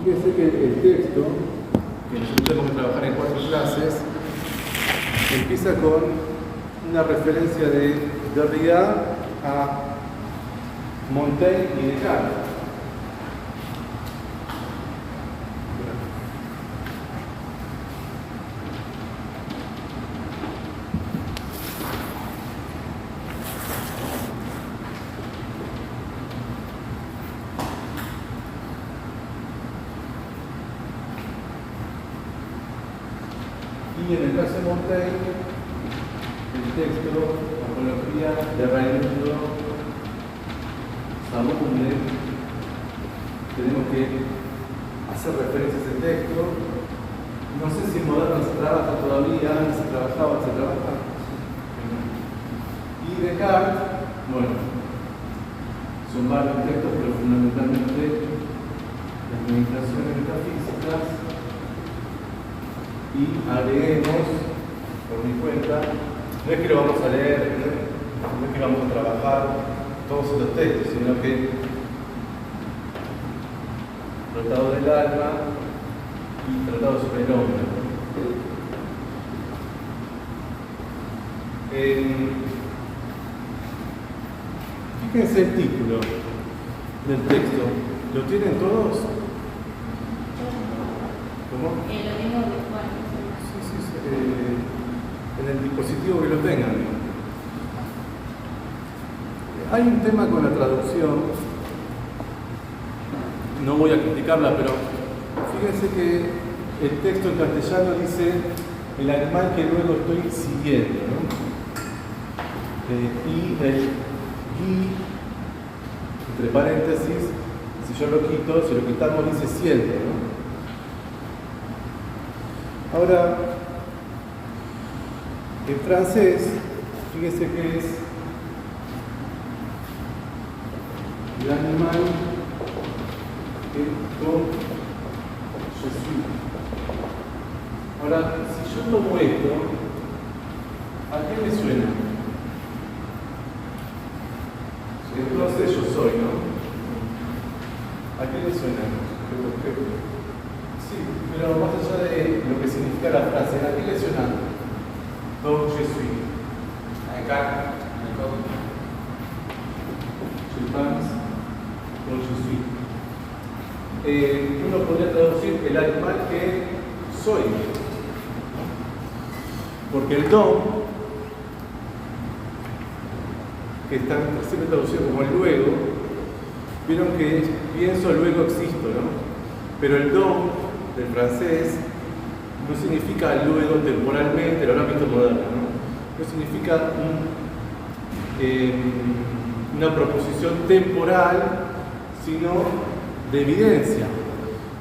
Fíjense que el texto, que nosotros tenemos que trabajar en 4 clases, empieza con una referencia de Derrida a Montaigne y Descartes. Y en el caso de Montaigne, el texto, Apología de Raimundo Sahunde, tenemos que hacer referencia a ese texto. No sé si en moderno se trabaja todavía, antes se trabajaba, se trabaja. Y Descartes, bueno, son varios textos, pero fundamentalmente las limitaciones metafísicas. Y agreguemos, por mi cuenta, no es que lo vamos a leer, no es que vamos a trabajar todos estos textos, sino que Tratado del Alma y Tratado sobre el Hombre. Fíjense el título del texto. ¿Lo tienen todos? ¿Cómo? Lo tengo virtual. En el dispositivo que lo tengan. Hay un tema con la traducción, no voy a criticarla, pero fíjense que el texto en castellano dice el animal que luego estoy siguiendo, ¿no? Y el y, entre paréntesis, si yo lo quito, si lo quitamos dice siendo, ¿no? Ahora, en francés, fíjese que es l'animal que je suis. Ahora, si yo tomo esto, ¿a qué me suena? Entonces yo soy, ¿no? ¿A qué me suena? Sí, pero más allá de lo que significa la frase, ¿a qué le suena? Donc je suis. Acá, je pense, donc je suis. Uno podría traducir el animal que soy. Porque el don, que está siempre traducido como el luego, vieron que pienso, luego existo, ¿no? Pero el don del francés no significa luego temporalmente, lo ámbito moderno, ¿no? No significa una proposición temporal, sino de evidencia.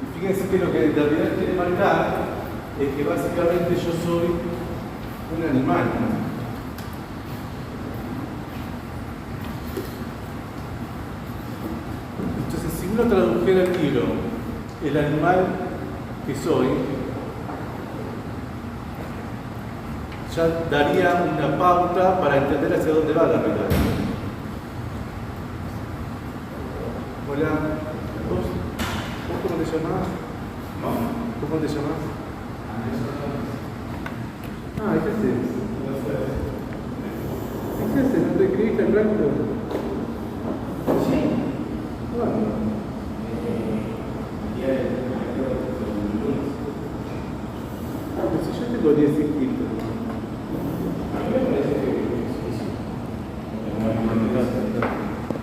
Y fíjense que lo que Derrida quiere marcar es que básicamente yo soy un animal, ¿no? Entonces, si uno tradujera el libro, el animal que soy, ya daría una pauta para entender hacia dónde va la realidad. Hola, ¿vos cómo te llamás? ¿Cómo te llamás? Ah, ¿qué haces? ¿Qué haces? ¿No te escribiste el blanco? Sí. Bueno. Pero si yo tengo 10 inscritos.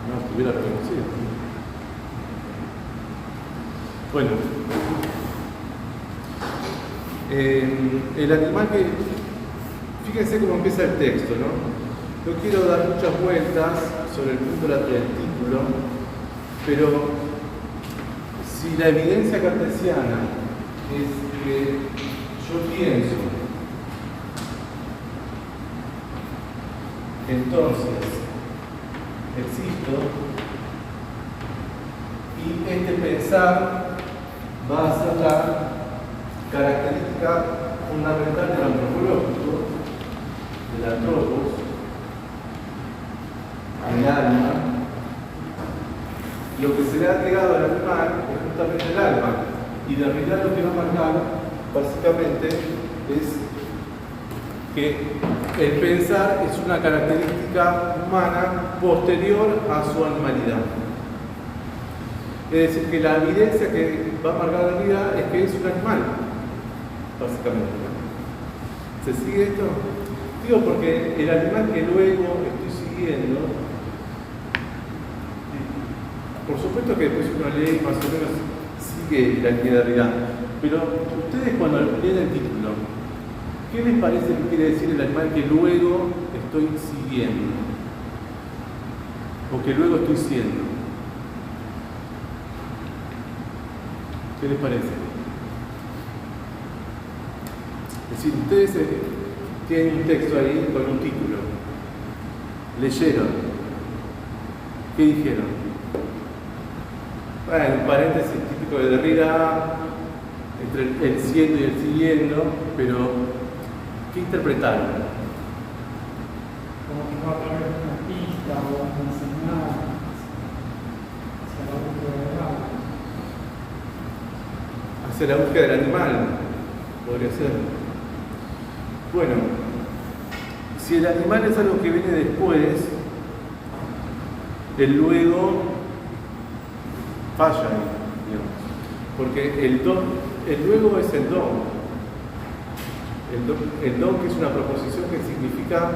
No estuviera reconocido. Bueno, el animal que... Fíjense cómo empieza el texto, ¿no? No quiero dar muchas vueltas sobre el punto del título, pero si la evidencia cartesiana es que yo pienso, entonces existo, y este pensar va a ser la característica fundamental del antropológico, del antropos, el alma. Lo que se le ha agregado al animal es justamente el alma, Y Derrida lo que va a marcar, básicamente, es que el pensar es una característica humana posterior a su animalidad. Es decir, que la evidencia que va a marcar Derrida es que es un animal, básicamente. ¿Se sigue esto? Digo, porque el animal que luego estoy siguiendo, por supuesto que después uno lee más o menos sigue la línea de Derrida, pero ustedes cuando leen el título, ¿qué les parece que quiere decir el animal que luego estoy siguiendo? O que luego estoy siendo. ¿Qué les parece? Es decir, ustedes tienen un texto ahí con un título. Leyeron. ¿Qué dijeron? Bueno, un paréntesis típico de Derrida, entre el siendo y el siguiendo, pero ¿qué interpretaron? Como que va a través de una pista o una señal hacia la búsqueda del algo. Hacia la búsqueda del animal, podría ser. Bueno, si el animal es algo que viene después, el luego falla ahí, digamos. Porque el luego es el don. El don, que es una proposición que significa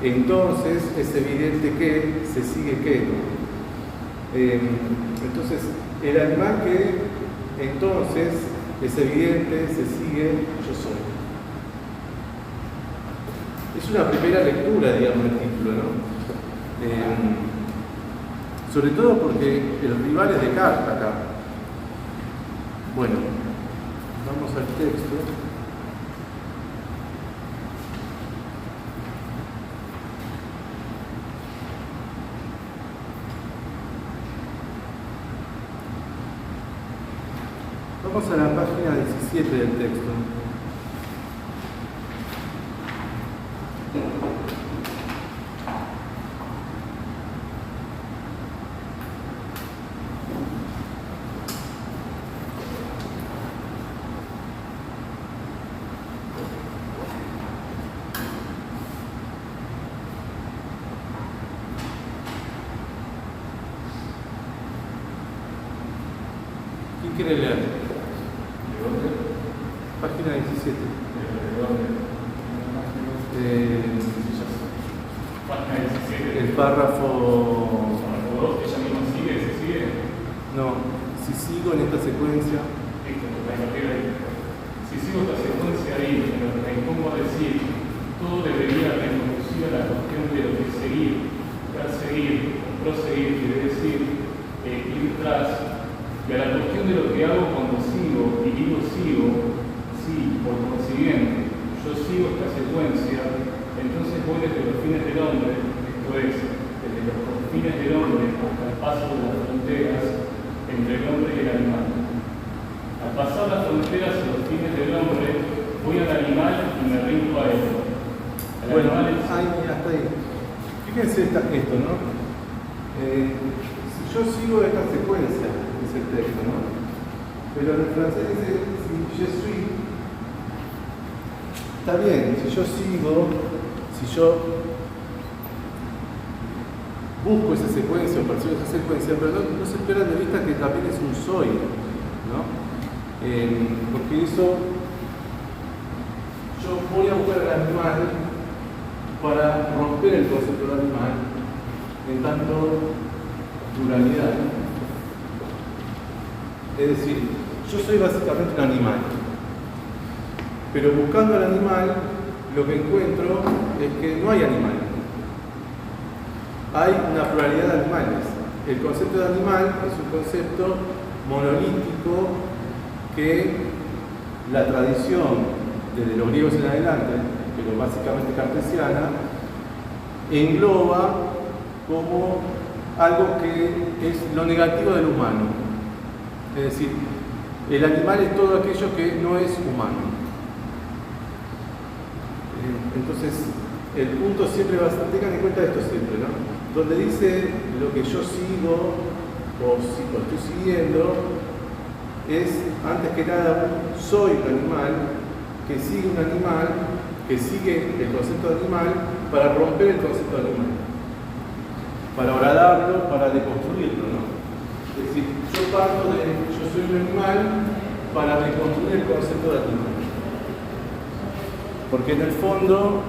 entonces es evidente que se sigue que. Entonces, el animal que entonces es evidente, se sigue, yo soy. Es una primera lectura, digamos, del título, ¿no? Sobre todo porque el rival es Descartes acá. Bueno, vamos al texto. Vamos a la página 17 del texto. ¿Quién quiere leer? Página 17. El párrafo. ¿Ella misma sigue? ¿Se sigue? No, si sigo en esta secuencia. Si sigo esta secuencia ahí, me pongo a decir, todo debería reconducir a la cuestión de lo que es seguir, perseguir, proseguir, quiere decir, ir tras, y a la cuestión de lo que hago cuando sigo, y digo sigo, sí, por consiguiente, yo sigo esta secuencia, entonces voy desde los fines del hombre, esto es, desde los confines del hombre hasta el paso de las fronteras entre el hombre y el animal. Al pasar las fronteras y los fines del hombre, voy al animal y me rindo a él. Bueno, hasta ahí. Fíjense esto, ¿no? Si yo sigo esta secuencia, es el texto, ¿no? Pero en francés dice, si je suis, está bien, si yo sigo, si yo busco esa secuencia o percibo esa secuencia, pero no se pierdan de vista que también es un soy, ¿no? Porque eso, yo voy a buscar al animal para romper el concepto del animal en tanto pluralidad. Es decir, yo soy básicamente un animal, pero buscando al animal, lo que encuentro es que no hay animal. Hay una pluralidad de animales. El concepto de animal es un concepto monolítico que la tradición, desde los griegos en adelante, pero básicamente cartesiana, engloba como algo que es lo negativo del humano. Es decir, el animal es todo aquello que no es humano. Entonces, el punto siempre va a ser, tengan en cuenta esto siempre, ¿no? Donde dice lo que yo sigo o estoy siguiendo, es, antes que nada, soy un animal que sigue un animal, que sigue el concepto de animal para romper el concepto de animal, para horadarlo, para deconstruirlo, ¿no? Es decir, yo parto de yo soy un animal para deconstruir el concepto de animal. Porque en el fondo,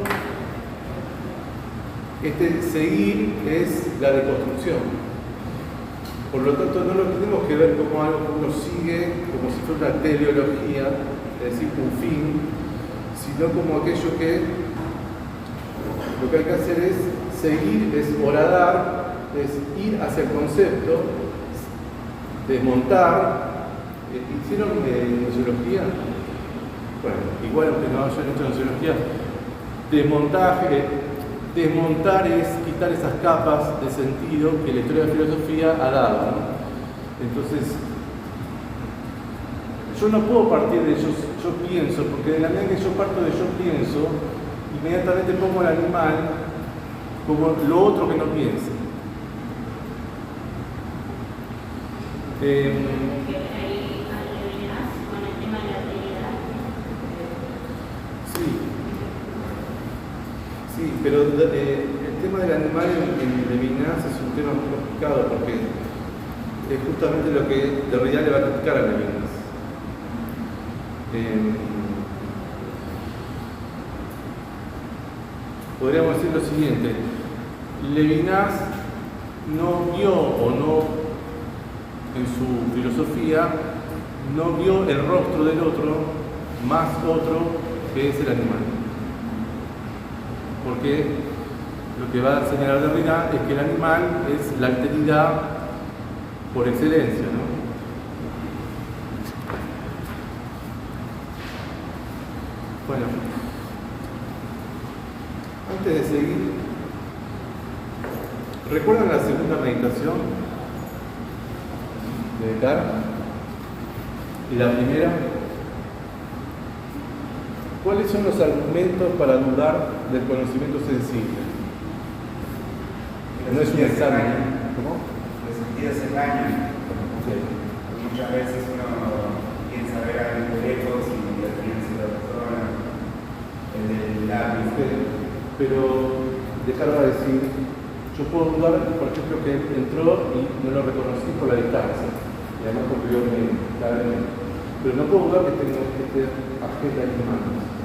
este seguir es la deconstrucción. Por lo tanto, no lo tenemos que ver como algo que uno sigue, como si fuera una teleología, es decir, un fin, sino como aquello que lo que hay que hacer es seguir, es horadar, es ir hacia el concepto, desmontar. ¿Hicieron nociología? Bueno, igual aunque no hayan hecho nociología, desmontar es quitar esas capas de sentido que la historia de la filosofía ha dado, ¿no? Entonces, yo no puedo partir de yo pienso, porque de la manera que yo parto de yo pienso, inmediatamente pongo al animal como lo otro que no piensa. Sí, pero el tema del animal en Levinas es un tema muy complicado porque es justamente lo que Derrida le va a criticar a Levinas. Podríamos decir lo siguiente: Levinas no vio o no, en su filosofía, no vio el rostro del otro más otro que es el animal. Porque lo que va a señalar Derrida es que el animal es la alteridad por excelencia, ¿no? Bueno, antes de seguir, ¿recuerdan la segunda meditación de Descartes? ¿Y la primera? ¿Cuáles son los argumentos para dudar del conocimiento sensible? No es un examen. ¿Cómo? Los sentidos engañan. Sí. Muchas veces uno piensa ver a alguien lejos y al final es otra persona. El del lápiz. Pero Descartes va a decir, yo puedo dudar, por ejemplo, que él entró y no lo reconocí por la distancia, y además porque vio claramente. Pero no puedo dudar que tengo este agente en mis manos.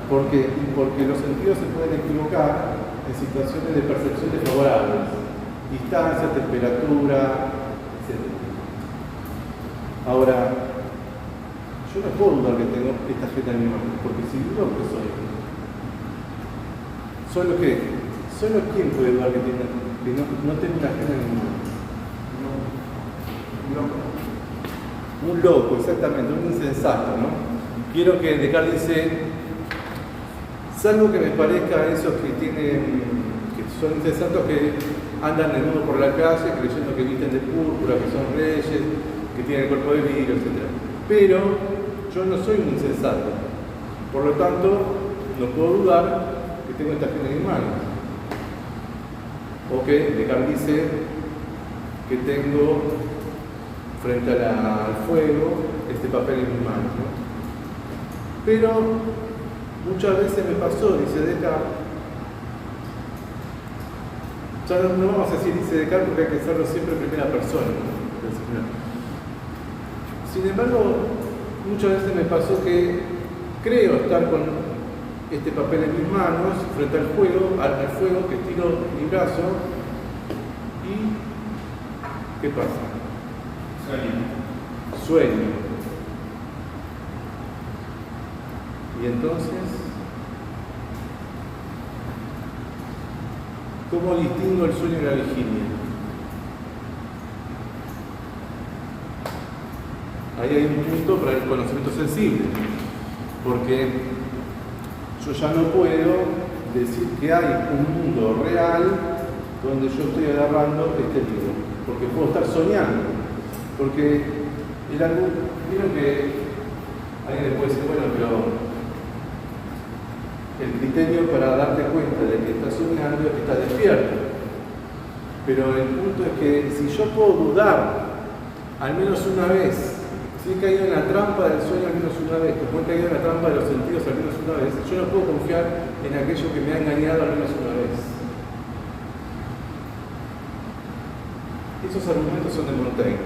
Porque los sentidos se pueden equivocar en situaciones de percepción desfavorables, distancia, temperatura, etc. Ahora, yo no puedo dudar que tengo esta agenda en mi mano, porque si dudo que soy. Solo quién puede dudar que no tengo una agenda en mi mano. Un loco, exactamente, un insensato, ¿no? Quiero que Descartes dice, salvo que me parezca a esos que son insensatos que andan desnudos por la calle creyendo que visten de púrpura, que son reyes, que tienen el cuerpo de vidrio, etc. Pero yo no soy un insensato, por lo tanto no puedo dudar que tengo esta agenda en mis manos. O que Descartes dice que tengo frente al fuego este papel en mis manos, ¿no? Pero muchas veces me pasó, dice Descartes, ya no vamos a decir dice Descartes porque hay que hacerlo siempre en primera persona, ¿no? Sin embargo, muchas veces me pasó que creo estar con este papel en mis manos frente al fuego, que tiro mi brazo y ¿qué pasa? Sueño. Y entonces, ¿cómo distingo el sueño de la vigilia? Ahí hay un punto para el conocimiento sensible, porque yo ya no puedo decir que hay un mundo real donde yo estoy agarrando este libro, porque puedo estar soñando. Porque vieron que alguien le puede decir, bueno, pero el criterio para darte cuenta de que estás soñando es que estás despierto. Pero el punto es que si yo puedo dudar al menos una vez. Si he caído en la trampa del sueño al menos una vez, como he caído en la trampa de los sentidos al menos una vez, yo no puedo confiar en aquello que me ha engañado al menos una vez. Esos argumentos son de Montaigne.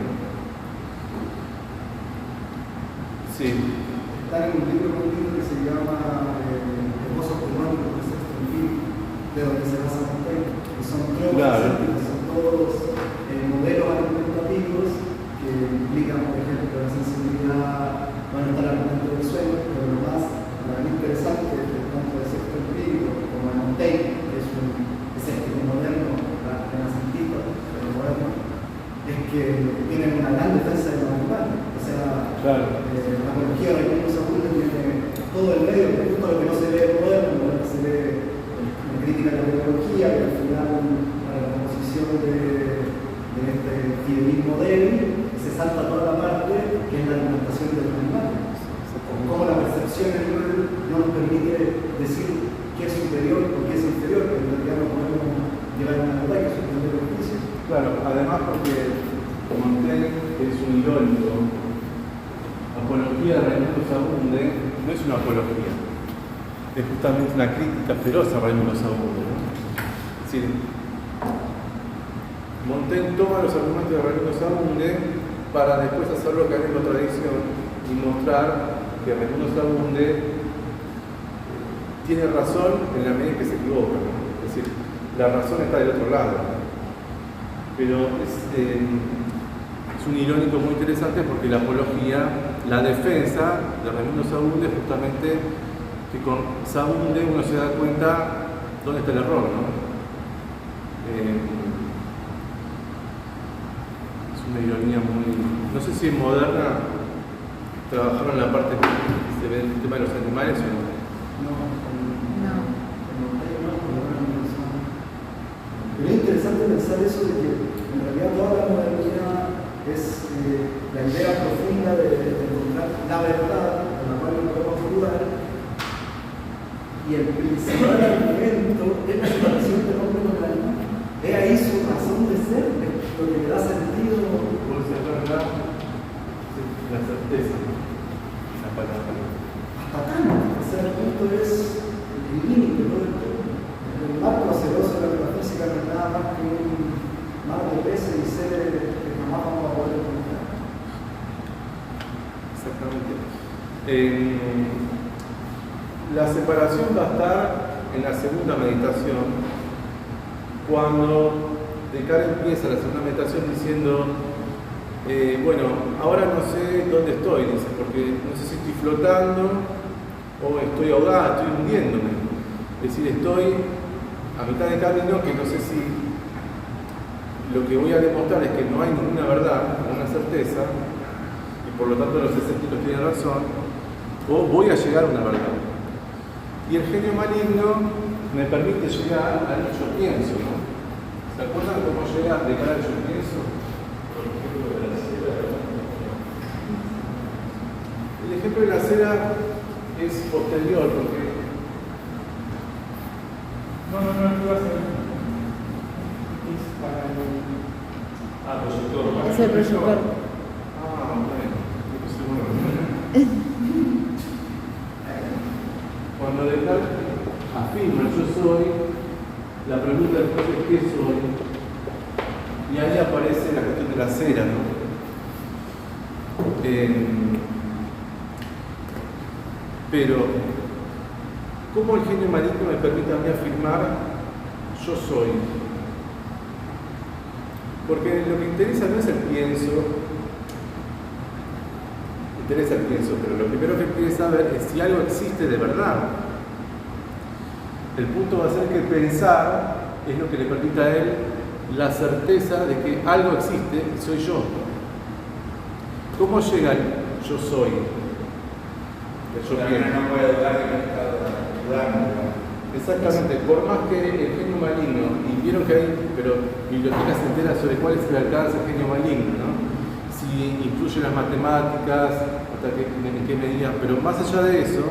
Sí. Está en un libro muy lindo que se llama Esposos Románticos, que es extranjero, de donde se basa Montaigne, que son Claro. son todos modelos argumentativos que implican, por ejemplo, la sensibilidad, van a estar argumentos del sueño, pero lo más para mí interesante, tanto del sexto empírico como de Montaigne, que es el moderno, renacentista, pero moderno, es que tienen una gran defensa de los animales. O sea, Claro. la apología de Raimundo Sahagún tiene todo el medio, que justo lo que no se lee moderno, lo que se lee en crítica a la pedagogía, y al final para la composición de este fidelismo débil, se salta toda la parte que es la alimentación de los animales. Como la percepción animal no nos permite decir qué es superior o qué es inferior, pero en realidad no podemos llegar a una verdad que suspender los juicios. Claro, además porque Montaigne es un irónico. Apología de Raimundo Sahagún no es una apología, es justamente una crítica feroz a Raimundo Sahagún, ¿no? Es decir, Montaigne toma los argumentos de Raimundo Sahagún para después hacer lo que hay en la tradición y mostrar que Raimundo Sahagún tiene razón en la medida en que se equivoca, ¿no? Es decir, la razón está del otro lado, ¿no? Pero es un irónico muy interesante porque la apología, la defensa de Raimundo Sahagún es justamente que con Sahagún uno se da cuenta dónde está el error, ¿no? Es una ironía muy... No sé si en Moderna trabajaron la parte que se ve el tema de los animales o no. Pero es interesante pensar eso de que en realidad toda la modernidad es la idea profunda de encontrar la verdad con la cual no podemos dudar, y el principal argumento es la separación del hombre con el animal. Es ahí su razón de ser, lo que le da sentido. Por ser verdad, la certeza, la palabra. Hasta tanto, o sea, el punto es el límite, ¿no? El marco aceroso de la metafísica no es nada más que un mar de peces y seres que jamás vamos a poder encontrar. Exactamente. La separación va a estar en la segunda meditación, cuando Descartes empieza la segunda meditación diciendo, bueno, ahora no sé dónde estoy, dice, porque no sé si estoy flotando o estoy ahogada, estoy hundiéndome. Es decir, estoy a mitad de camino que no sé si lo que voy a demostrar es que no hay ninguna verdad, ninguna certeza, y por lo tanto los escépticos tienen razón, o voy a llegar a una verdad. Y el genio maligno me permite llegar al yo pienso, ¿no? ¿Se acuerdan cómo llega de cara al yo pienso? El ejemplo de la cera es posterior, porque No iba a ser. Es para el. Proyector. Es el proyector. Bueno. Cuando Descartes afirma yo soy, la pregunta después es ¿qué soy? Y ahí aparece la cuestión de la cera, ¿no? Pero, ¿cómo el genio maligno me permite a mí afirmar yo soy? Porque lo que interesa no es el pienso, interesa el pienso, pero lo primero que quiere saber es si algo existe de verdad. El punto va a ser que pensar es lo que le permite a él la certeza de que algo existe y soy yo. ¿Cómo llega el yo soy? El yo pienso. No voy a dudar de que me está dudando. Exactamente, por más que el genio maligno, y vieron que hay bibliotecas enteras sobre cuál es el alcance del genio maligno, ¿no? Si incluye las matemáticas, en qué medida, pero más allá de eso,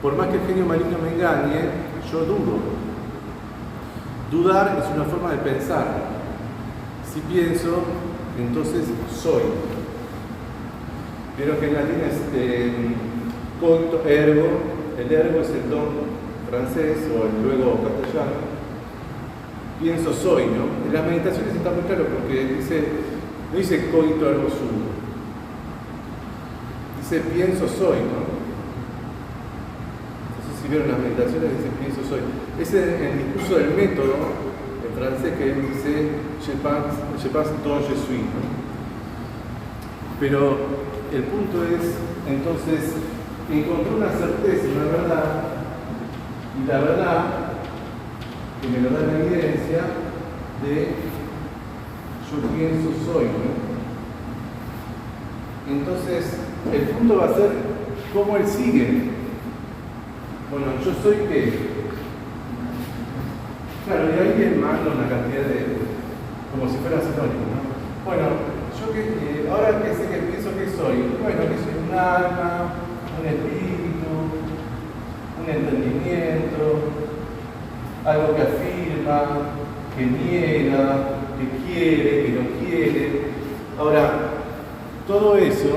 por más que el genio maligno me engañe, yo dudo. Dudar es una forma de pensar. Si pienso, Entonces, soy. Vieron que en latín es coito ergo, el ergo es el don francés o el luego castellano. Pienso soy, ¿no? En las meditaciones está muy claro porque no dice coito ergo sum, dice pienso soy, ¿no? No sé si vieron las meditaciones, dice pienso soy. Es el discurso del método en francés que él dice je pense donc je suis, ¿no? Pero el punto es, entonces, encontró una certeza, una verdad, y la verdad que me lo da la evidencia de yo pienso soy, ¿no? Entonces, el punto va a ser cómo él sigue. Bueno, yo soy qué. Claro, y ahí él manda una cantidad de, como si fuera sinónimo, ¿no? Bueno, yo ahora que sé que pienso que soy, bueno, que soy un alma, un espíritu, un entendimiento, algo que afirma, que niega, que quiere, que no quiere. Ahora, todo eso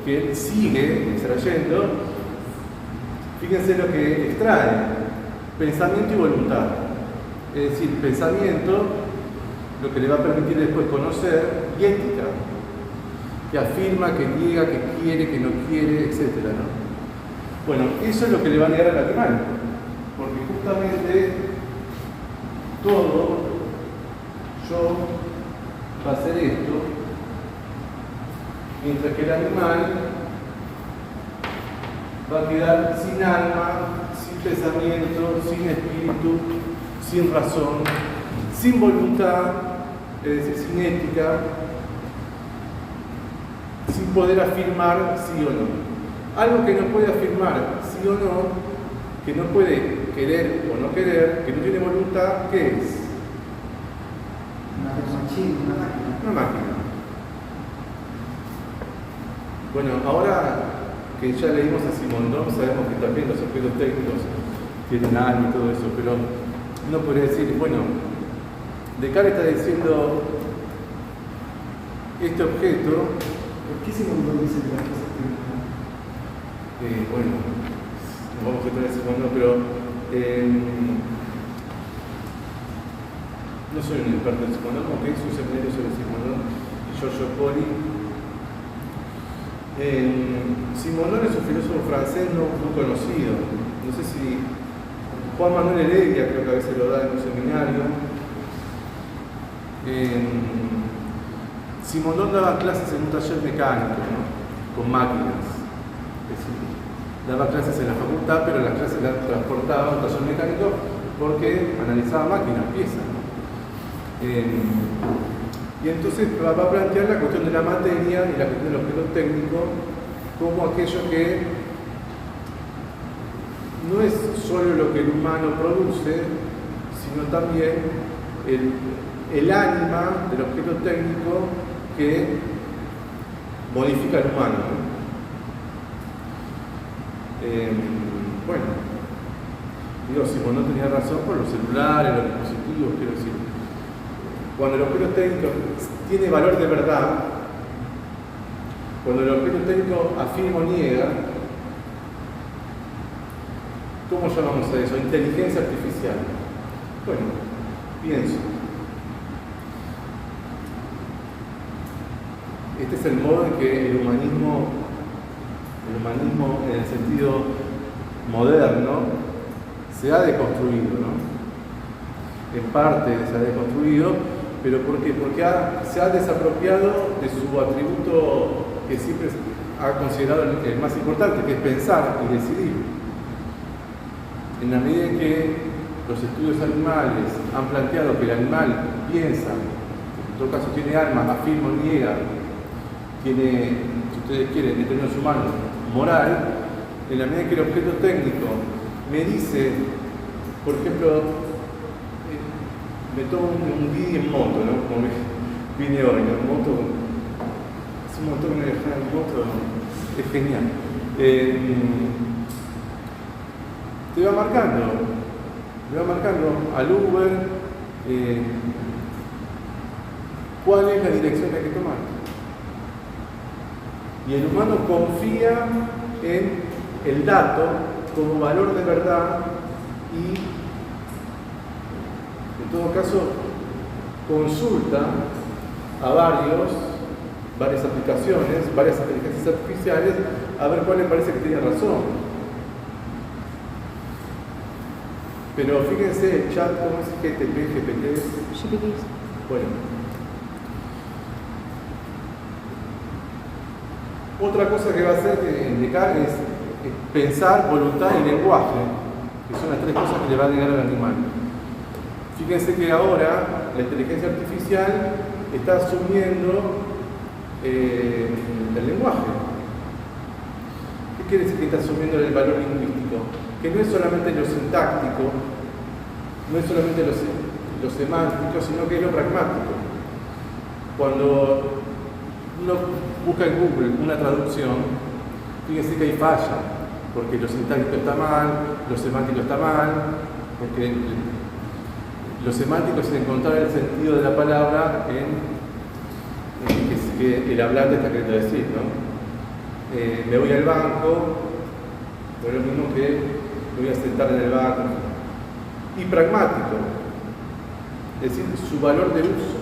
que él sigue extrayendo, fíjense lo que extrae: pensamiento y voluntad. Es decir, pensamiento, lo que le va a permitir después conocer, y ética, que afirma, que niega, que quiere, que no quiere, etc., ¿no? Bueno, eso es lo que le va a negar al animal, porque justamente todo yo va a hacer esto, mientras que el animal va a quedar sin alma, sin pensamiento, sin espíritu, sin razón, sin voluntad, es decir, sin ética, sin poder afirmar sí o no. Algo que no puede afirmar sí o no, que no puede querer o no querer, que no tiene voluntad, ¿qué es? Una máquina. Bueno, ahora que ya leímos a Simondon, sabemos que también los objetos técnicos tienen alma y todo eso, pero uno podría decir, bueno, Descartes está diciendo este objeto. ¿Por qué Simondon dice que las cosas tienen alma? Bueno, nos vamos a tener Simondon, pero no soy un experto en Simondon, aunque hice un seminario sobre Simondon y Giorgio Poli. Simondon es un filósofo francés no conocido. No sé si Juan Manuel Heredia creo que a veces lo da en un seminario. Simondon daba clases en un taller mecánico, ¿no? Con máquinas. Es decir, daba clases en la facultad, pero las clases las transportaba a un taller mecánico porque analizaba máquinas, piezas, ¿no? Y entonces va a plantear la cuestión de la materia y la cuestión del objeto técnico como aquello que no es solo lo que el humano produce, sino también el ánima del objeto técnico que modifica al humano, ¿no? Bueno, digo, Simondon no tenía razón por los celulares, los dispositivos, quiero decir. Cuando el objeto técnico tiene valor de verdad, cuando el objeto técnico afirma o niega, ¿cómo llamamos a eso? Inteligencia artificial. Bueno, pienso. Este es el modo en que el humanismo en el sentido moderno se ha deconstruido, ¿no? En parte se ha deconstruido, pero ¿por qué? Porque se ha desapropiado de su atributo que siempre ha considerado el más importante, que es pensar y decidir. En la medida en que los estudios animales han planteado que el animal piensa, en todo caso tiene alma, afirma o niega, tiene, si ustedes quieren, en términos humanos, moral, en la medida en que el objeto técnico me dice, por ejemplo, me tomo un Didi en moto, ¿no? Como vine hoy, ¿no? Moto, hace un montón que me dejan en moto, es genial. Te va marcando al Uber, cuál es la dirección que hay que tomar. Y el humano confía en el dato como valor de verdad y, en todo caso, consulta a varias aplicaciones, varias inteligencias artificiales, a ver cuál le parece que tiene razón. Pero fíjense el chat, ¿cómo es GTP, GPT? Bueno. Otra cosa que va a hacer DECA es pensar, voluntad y lenguaje, que son las tres cosas que le va a negar al animal. Fíjense que ahora la inteligencia artificial está asumiendo el lenguaje. ¿Qué quiere decir que está asumiendo el valor lingüístico? Que no es solamente lo sintáctico, no es solamente lo semántico, sino que es lo pragmático. Cuando uno busca en Google una traducción, fíjense que hay falla, porque lo sintáctico está mal, lo semántico está mal, porque lo semántico es encontrar el sentido de la palabra en que el hablante está queriendo decir, ¿no? Me voy al banco, no es lo mismo que me voy a sentar en el banco. Y pragmático, es decir, su valor de uso.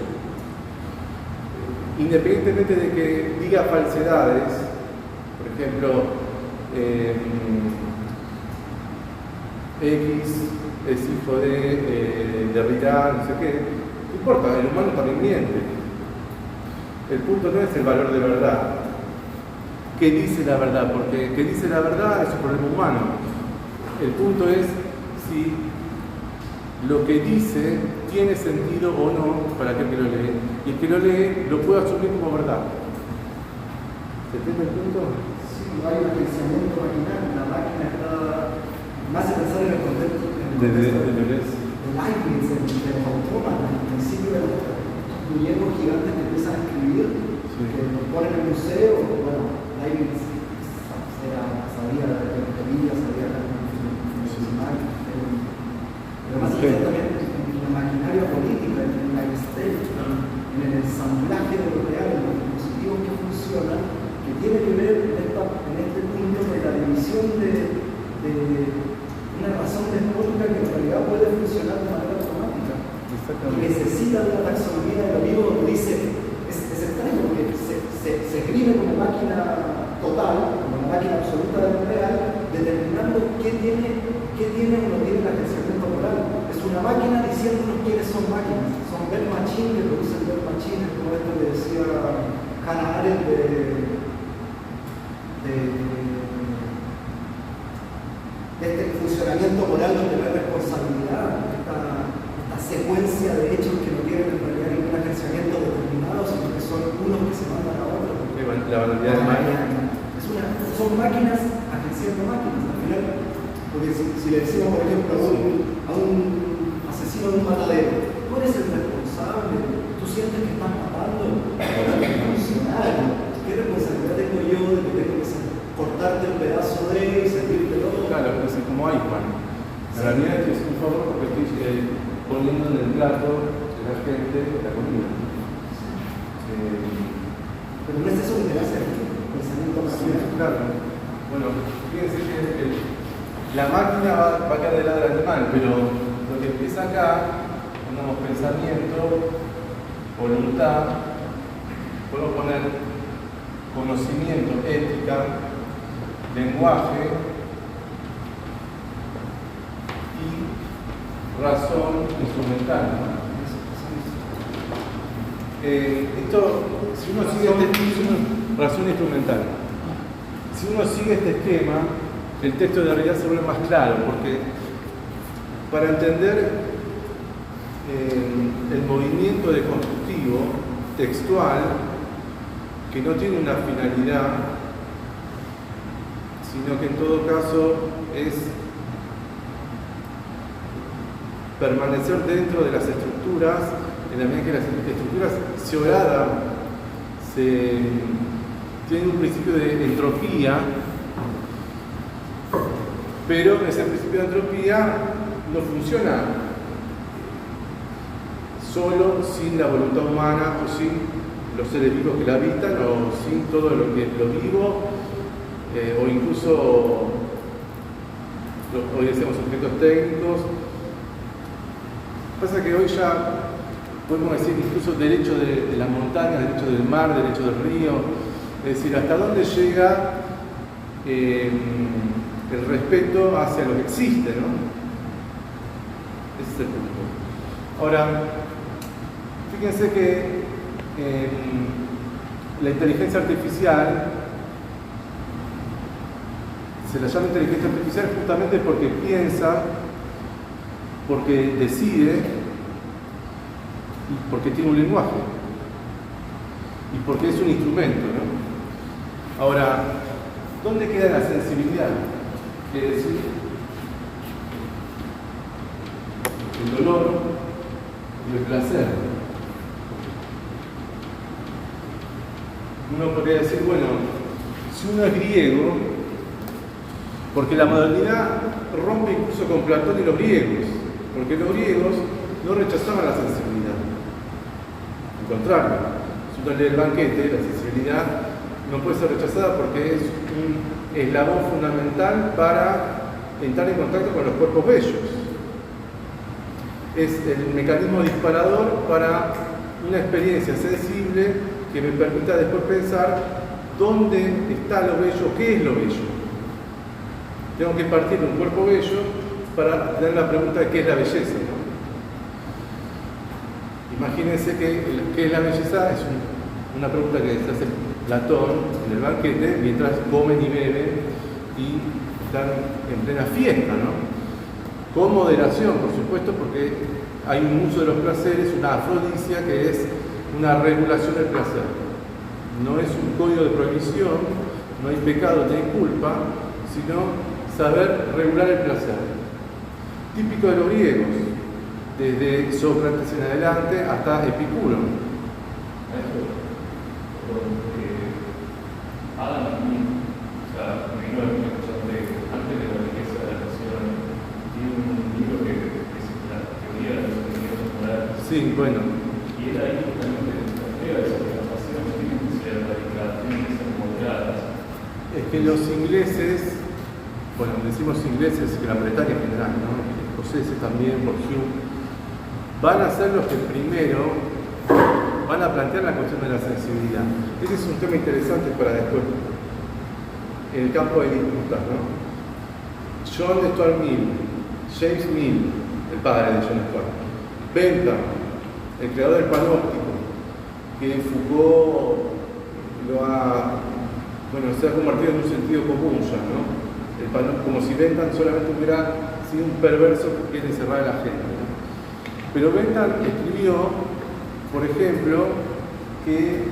Independientemente de que diga falsedades, por ejemplo, X es hijo de Derrida, no sé qué, no importa, el humano también miente. El punto no es el valor de verdad. ¿Qué dice la verdad? Porque qué dice la verdad es un problema humano. El punto es si lo que dice tiene sentido o no para aquel que lo lee. Y el que lo lee lo puede asumir como verdad. ¿Se entiende el punto? Sí, no hay un pensamiento maquinal. La máquina está más a pensar en el contexto de Leibniz, en los autómatas, en el principio de los muñecos gigantes que empiezan a escribir, que los ponen en el museo. Bueno, Leibniz sabía de teoría, sabía de funcional, pero más exactamente en la maquinaria política, en la estética, en el ensamblaje de lo real, en los dispositivos que funcionan, que tiene que ver en este punto de la división de una razón despótica que en realidad puede funcionar de manera automática. Y necesita de una taxonomía de lo vivo donde dice, es extraño porque se escribe como máquina total, como una máquina absoluta de lo real, determinando qué tiene o no tiene el agenciamiento moral. Es una máquina diciéndonos quiénes son máquinas. Son Bell Machine, que producen Bell Machine, como esto que decía Hannah Arendt de este funcionamiento moral donde no hay responsabilidad, esta secuencia de hechos que no tienen en realidad ningún agenciamiento determinado, sino que son unos que se mandan a otros. La banalidad de máquina. Son máquinas agenciando máquinas. Al final, porque si le decimos, por ejemplo, a un asesino de un matadero, tú eres el responsable, tú sientes que estás matando, es funcionario. ¿Qué responsabilidad tengo yo de que tengo que cortarte un pedazo de y servirte todo? Claro, es como Eichmann. En realidad es un favor porque estoy poniendo en el plato de la gente la comida. Pero no es eso que te hace el pensamiento maquinal. Claro. Bueno, fíjense que la máquina va a quedar del lado del animal, pero lo que empieza acá, pongamos pensamiento, voluntad, podemos poner conocimiento, ética, lenguaje y razón instrumental. Esto, si uno sigue razón instrumental. Si uno sigue este esquema, el texto de realidad se vuelve más claro, porque para entender el movimiento de constructivo textual, que no tiene una finalidad, sino que en todo caso es permanecer dentro de las estructuras, en la medida que las estructuras se horadan, tienen un principio de entropía, pero ese principio de entropía no funciona solo, sin la voluntad humana o sin los seres vivos que la habitan o sin todo lo vivo o incluso hoy decimos objetos técnicos. Pasa que hoy ya podemos decir incluso derecho de la montaña, derecho del mar, derecho del río, es decir, hasta dónde llega el respeto hacia lo que existe, ¿no? Ese es el punto. Ahora, fíjense que la inteligencia artificial se la llama inteligencia artificial justamente porque piensa, porque decide y porque tiene un lenguaje y porque es un instrumento, ¿no? Ahora, ¿dónde queda la sensibilidad? Quiere decir, el dolor y el placer. Uno podría decir, bueno, si uno es griego, porque la modernidad rompe incluso con Platón y los griegos, porque los griegos no rechazaban la sensibilidad. Al contrario, si uno lee el banquete, la sensibilidad no puede ser rechazada porque es un eslabón fundamental para entrar en contacto con los cuerpos bellos. Es el mecanismo disparador para una experiencia sensible que me permita después pensar dónde está lo bello, qué es lo bello. Tengo que partir de un cuerpo bello para tener la pregunta de qué es la belleza, ¿no? Imagínense que qué es la belleza es una pregunta que se hace Platón en el banquete mientras comen y beben y están en plena fiesta, ¿no? Con moderación, por supuesto, porque hay un uso de los placeres, una afrodisia que es una regulación del placer. No es un código de prohibición, no hay pecado ni culpa, sino saber regular el placer. Típico de los griegos, desde Sócrates en adelante hasta Epicuro. Adam Smith, o sea, primero antes de la riqueza de la nación, tiene un libro que es la teoría de los universos morales. Sí, bueno. Y él ahí justamente plantea eso, que las pasiones tienen que ser radicales, tienen que ser moderadas. Es que los ingleses, bueno, decimos ingleses, Gran Bretaña en general, ¿no? Escoceses también, por Hume, van a ser los que primero van a plantear la cuestión de la sensibilidad. Ese es un tema interesante para después, en el campo de disputas, ¿no? John Stuart Mill, James Mill, el padre de John Stuart, Bentham, el creador del panóptico, que Foucault se ha convertido en un sentido común ya, ¿no? Como si Bentham solamente hubiera sido un perverso que quiere encerrar a la gente, ¿no? Pero Bentham escribió, por ejemplo, que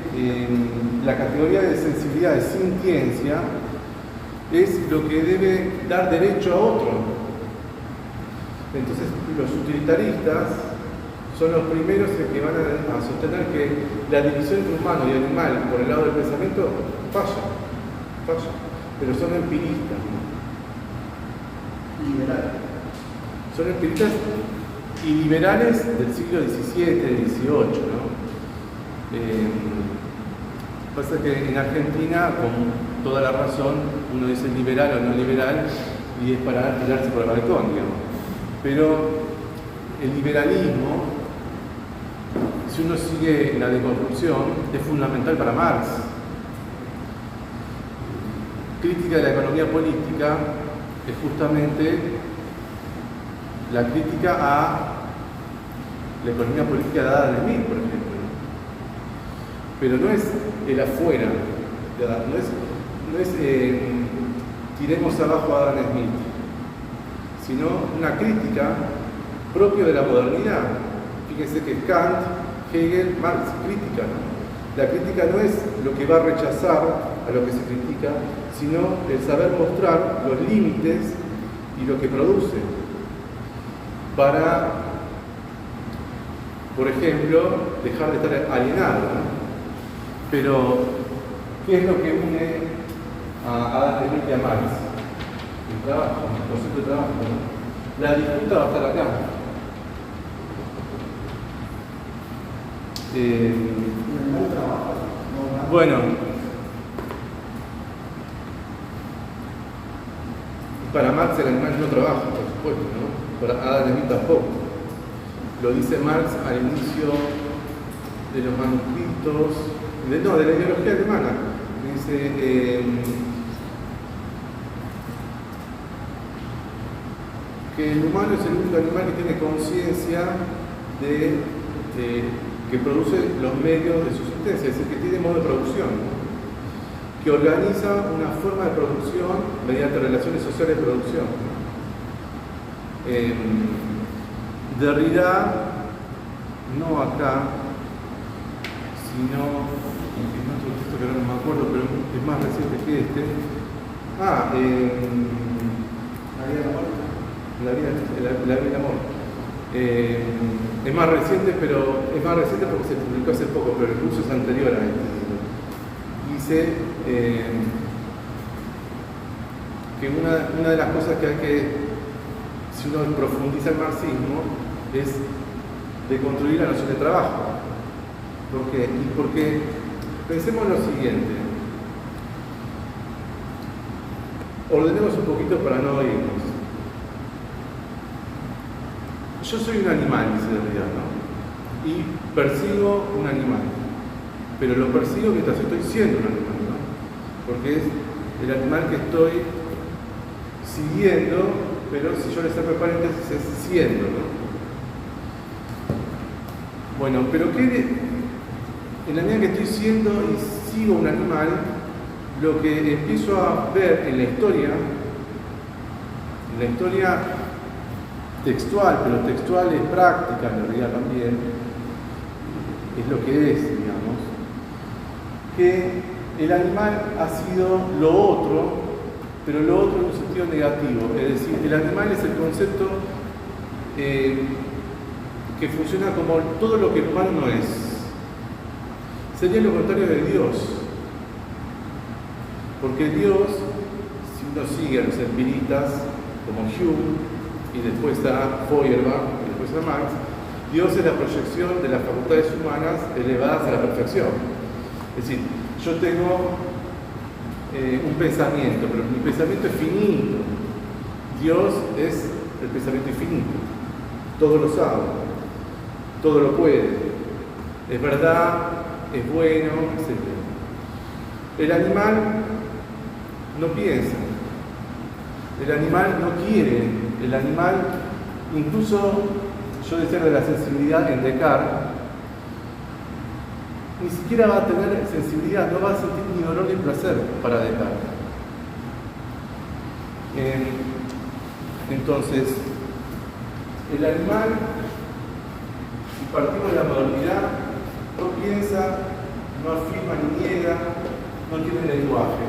la categoría de sensibilidad de sintiencia es lo que debe dar derecho a otro. Entonces, los utilitaristas son los primeros que van a sostener que la división entre humano y animal por el lado del pensamiento falla, pero son empiristas, ¿no? Liberal. Son empiristas y liberales del siglo XVII, XVIII, ¿no? Pasa que en Argentina, con toda la razón, uno dice liberal o no liberal y es para tirarse por el balcón, digamos. Pero el liberalismo, si uno sigue la deconstrucción, es fundamental para Marx. Crítica de la economía política es justamente la crítica a la economía política de Adam Smith, por ejemplo. Pero no es el afuera, no es tiremos abajo a Adam Smith, sino una crítica propia de la modernidad. Fíjense que Kant, Hegel, Marx, crítica, ¿no? La crítica no es lo que va a rechazar a lo que se critica, sino el saber mostrar los límites y lo que produce para, por ejemplo, dejar de estar alienado, ¿no? Pero, ¿qué es lo que une a Adam Smith y a Marx? El trabajo, el concepto de trabajo, ¿no? La disputa va a estar acá. Un animal trabaja. No, Bueno, para Marx el animal no trabaja, por supuesto, ¿no? Para Adam Smith tampoco. Lo dice Marx al inicio de los manuscritos, de la ideología alemana. Dice que el humano es el único animal que tiene conciencia que produce los medios de subsistencia, es decir, que tiene modo de producción, que organiza una forma de producción mediante relaciones sociales de producción. Derrida, no acá, sino en otro texto que ahora no me acuerdo, pero es más reciente que este. La vida del amor. Es más reciente, pero es más reciente porque se publicó hace poco, pero el curso es anterior a este. Dice que una de las cosas que hay que, si uno profundiza el marxismo, es de construir la noción de trabajo. ¿Por qué? Y porque pensemos lo siguiente. Ordenemos un poquito para no irnos. Yo soy un animal, dice Derrida, ¿no? Y persigo un animal. Pero lo persigo mientras estoy siendo un animal, ¿no? Porque es el animal que estoy siguiendo, pero si yo le saco el paréntesis es siendo, ¿no? Bueno, pero en la medida que estoy siendo y sigo un animal, lo que empiezo a ver en la historia textual, pero textual es práctica, en realidad también, es lo que es, digamos, que el animal ha sido lo otro, pero lo otro en un sentido negativo, es decir, el animal es el concepto que funciona como todo lo que el humano no es. Sería lo contrario de Dios, porque Dios, si uno sigue a los empiritas como Hume y después a Feuerbach y después a Marx, Dios es la proyección de las facultades humanas elevadas a la perfección. Es decir, yo tengo un pensamiento, pero mi pensamiento es finito. Dios es el pensamiento infinito. Todo lo sabe, todo lo puede. Es verdad, es bueno, etc. El animal no piensa. El animal no quiere. El animal, incluso yo decía de la sensibilidad en Descartes, ni siquiera va a tener sensibilidad, no va a sentir ni dolor ni placer para Descartes. Entonces, el animal, si partimos de la modernidad, no piensa, no afirma ni niega, no tiene lenguaje.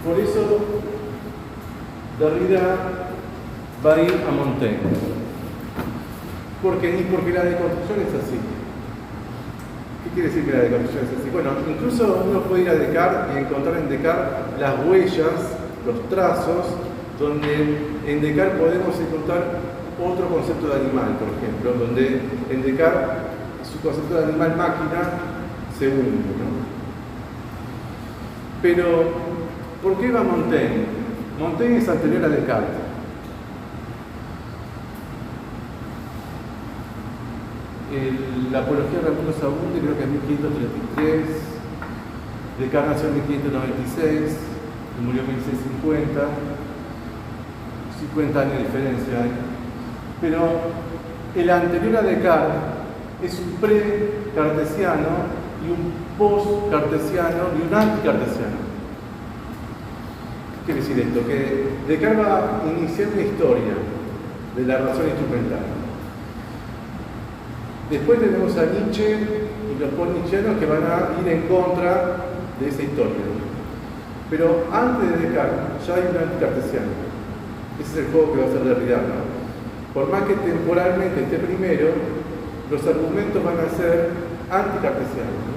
Por eso, Derrida va a ir a Montaigne. ¿Por qué? Porque la deconstrucción es así. ¿Qué quiere decir que la deconstrucción es así? Bueno, incluso uno puede ir a Descartes y encontrar en Descartes las huellas, los trazos, donde en Descartes podemos encontrar otro concepto de animal, por ejemplo, donde en Descartes su concepto de animal-máquina se hunde, ¿no? Pero, ¿por qué va Montaigne? Montaigne es anterior a Descartes. La apología de Raimundo Saavedra creo que es 1533, Descartes nació en 1596, y murió en 1650, 50 años de diferencia hay. Pero el anterior a Descartes es un pre-cartesiano y un post-cartesiano y un anti-cartesiano. ¿Qué quiere decir esto? Que Descartes va a iniciar una historia de la razón instrumental. Después tenemos a Nietzsche y los post-nietzscheanos que van a ir en contra de esa historia. Pero antes de Descartes ya hay un anticartesiano. Ese es el juego que va a hacer Derrida, ¿no? Por más que temporalmente esté primero, los argumentos van a ser anticartesianos, ¿no?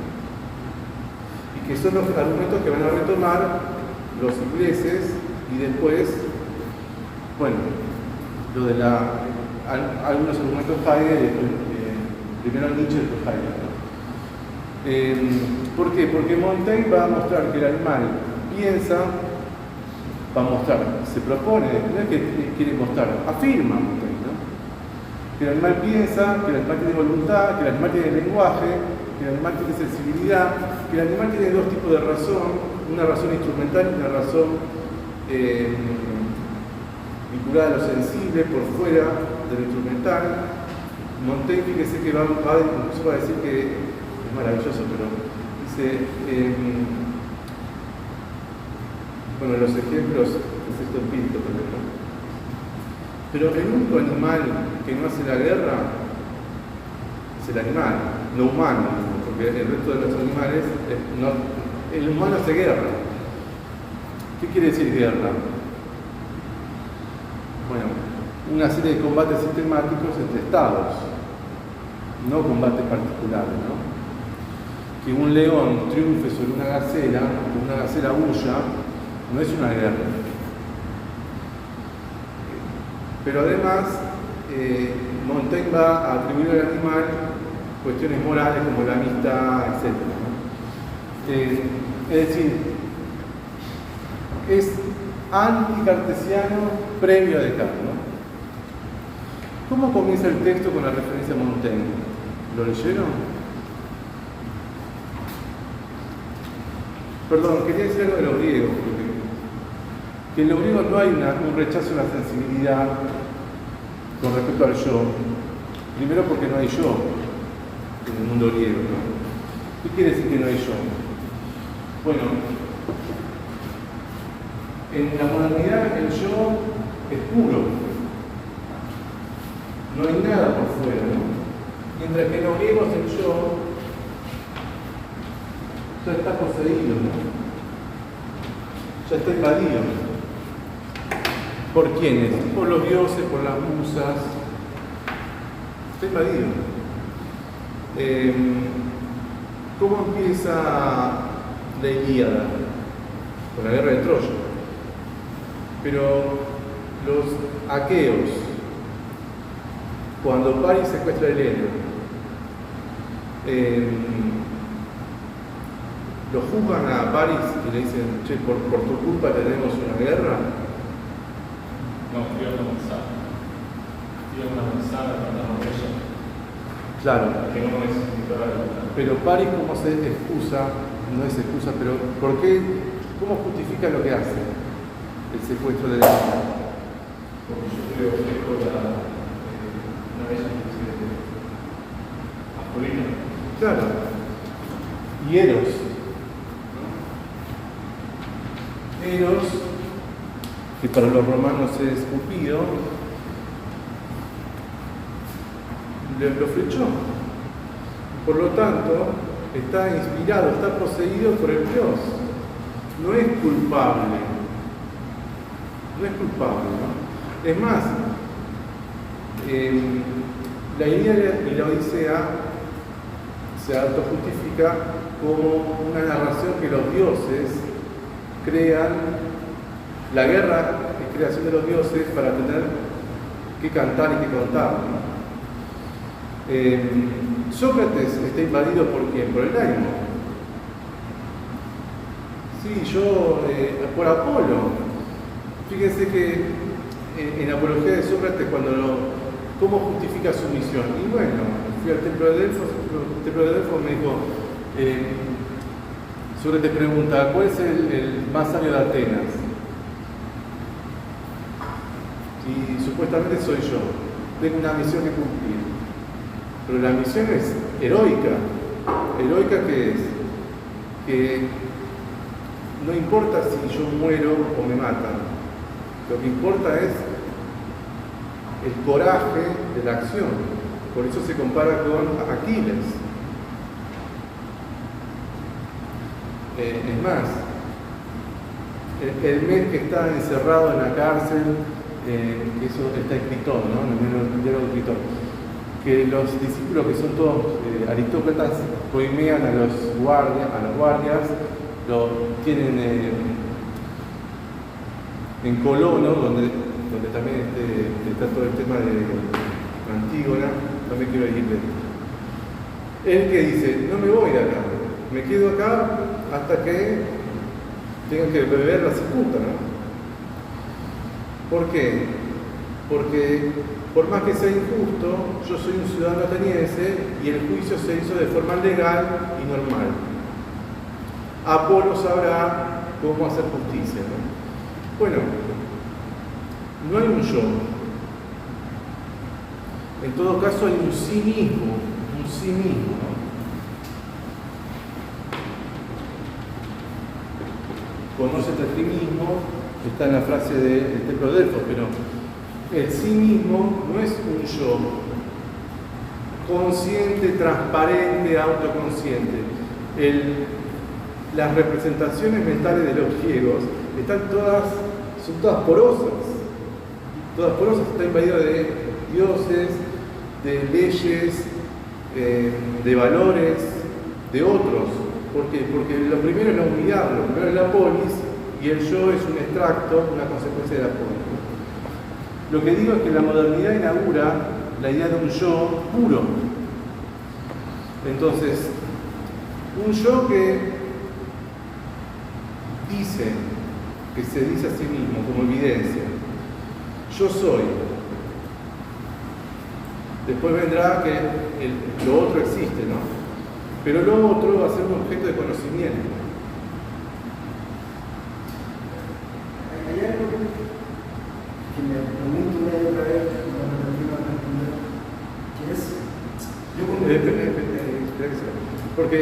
Y que son los argumentos que van a retomar los ingleses y después, bueno, lo de algunos argumentos Heidegger Primero Nietzsche, después Heidegger. ¿Por qué? Porque Montaigne va a mostrar que el animal piensa, va a mostrar, se propone, no es que quiere mostrar, afirma Montaigne, ¿no? Que el animal piensa, que el animal tiene voluntad, que el animal tiene lenguaje, que el animal tiene sensibilidad, que el animal tiene dos tipos de razón, una razón instrumental y una razón vinculada a lo sensible por fuera de lo instrumental. Montaigne, fíjese que va incluso va a decir que es maravilloso, pero dice, bueno, los ejemplos es esto empírico también, ¿no? Pero el único animal que no hace la guerra es el animal, no humano, porque el resto de los animales, el humano hace guerra. ¿Qué quiere decir guerra? Bueno, una serie de combates sistemáticos entre estados, no combates particulares, ¿no? Que un león triunfe sobre una gacela, que una gacela huya, no es una guerra. Pero además, Montaigne va a atribuir al animal cuestiones morales como la amistad, etc., ¿no? Es decir, es anticartesiano previo a Descartes, ¿no? ¿Cómo comienza el texto con la referencia a Montaigne? ¿Lo leyeron? Perdón, quería decir algo de los griegos, porque que en los griegos no hay un rechazo a la sensibilidad con respecto al yo. Primero porque no hay yo en el mundo griego, ¿no? ¿Qué quiere decir que no hay yo? Bueno, en la modernidad el yo es puro. No hay nada por fuera, ¿no? Mientras que en los griegos el yo ya está poseído, ¿no? Ya está invadido. ¿Por quiénes? Por los dioses, por las musas. Está invadido. ¿Cómo empieza la Ilíada? Con la guerra de Troya. Pero los aqueos, cuando Paris secuestra a Helena, lo juzgan a Paris y le dicen, che, por tu culpa tenemos una guerra. No, tira una manzana. Tira una manzana para la botella. Claro. Que no es literal. Pero Paris, ¿cómo se excusa? No es excusa, pero ¿por qué? ¿Cómo justifica lo que hace? El secuestro de Helena. Porque yo creo que es una de ellas que se Apolina. Claro. Y Eros. Eros, que para los romanos es Cupido, lo flechó. Por lo tanto, está inspirado, está poseído por el Dios. No es culpable. No es culpable, ¿no? Es más, la Ilíada y la Odisea se autojustifica como una narración que los dioses crean, la guerra es creación de los dioses para tener que cantar y que contar, ¿no? Sócrates está invadido por quién? Por el daimon. Sí, por Apolo. Fíjense que en Apología de Sócrates, ¿cómo justifica su misión? Y bueno, fui al templo de Delfos, me dijo, Sócrates pregunta, ¿cuál es el más sabio de Atenas? Y supuestamente soy yo, tengo una misión que cumplir. Pero la misión es heroica. ¿Heroica qué es? Que no importa si yo muero o me matan. Lo que importa es el coraje de la acción. Por eso se compara con Aquiles. Es más, el mes que está encerrado en la cárcel, que eso está escrito, ¿no? En el diario de escritor, que los discípulos que son todos aristócratas coimean a los guardias, lo tienen en Colono, donde también está todo el tema de Antígona, no me quiero ir de El que dice, no me voy de acá, me quedo acá hasta que tenga que beber la cicuta, ¿no? ¿Por qué? Porque por más que sea injusto, yo soy un ciudadano ateniense y el juicio se hizo de forma legal y normal. Apolo sabrá cómo hacer justicia, ¿no? Bueno, no hay un yo. En todo caso hay un sí mismo, ¿no? Conócete a ti mismo, está en la frase del templo de Delfos, pero el sí mismo no es un yo consciente, transparente, autoconsciente. Las representaciones mentales de los griegos son todas porosas. Todas porosas, está invadido de dioses, de leyes, de valores, de otros. ¿Por qué? Porque lo primero es la unidad, lo primero es la polis, y el yo es un extracto, una consecuencia de la polis. Lo que digo es que la modernidad inaugura la idea de un yo puro. Entonces, un yo que se dice a sí mismo como evidencia, yo soy. Después vendrá que lo otro existe, ¿no? Pero lo otro va a ser un objeto de conocimiento. Hay algo que me pregunto una y otra vez cuando me termino de responder, que es, yo como... Porque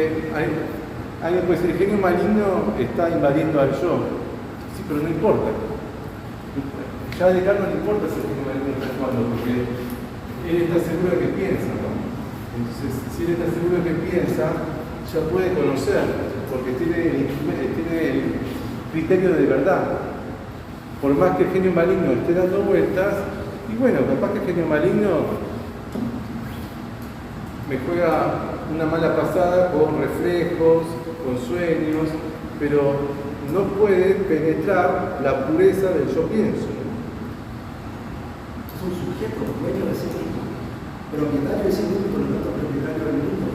alguien puede decir, el genio maligno está invadiendo al yo. Sí, pero no importa. Ya a Descartes no le importa si el genio maligno está actuando, porque él está seguro de que piensa, ¿no? Entonces, si él está seguro de que piensa, ya puede conocer, porque tiene el criterio de verdad. Por más que el genio maligno esté dando vueltas, y bueno, capaz que el genio maligno me juega una mala pasada con reflejos, con sueños, pero no puede penetrar la pureza del yo pienso. Es un sujeto dueño de sí mismo, propietario de sí mismo y por lo tanto propietario del mundo.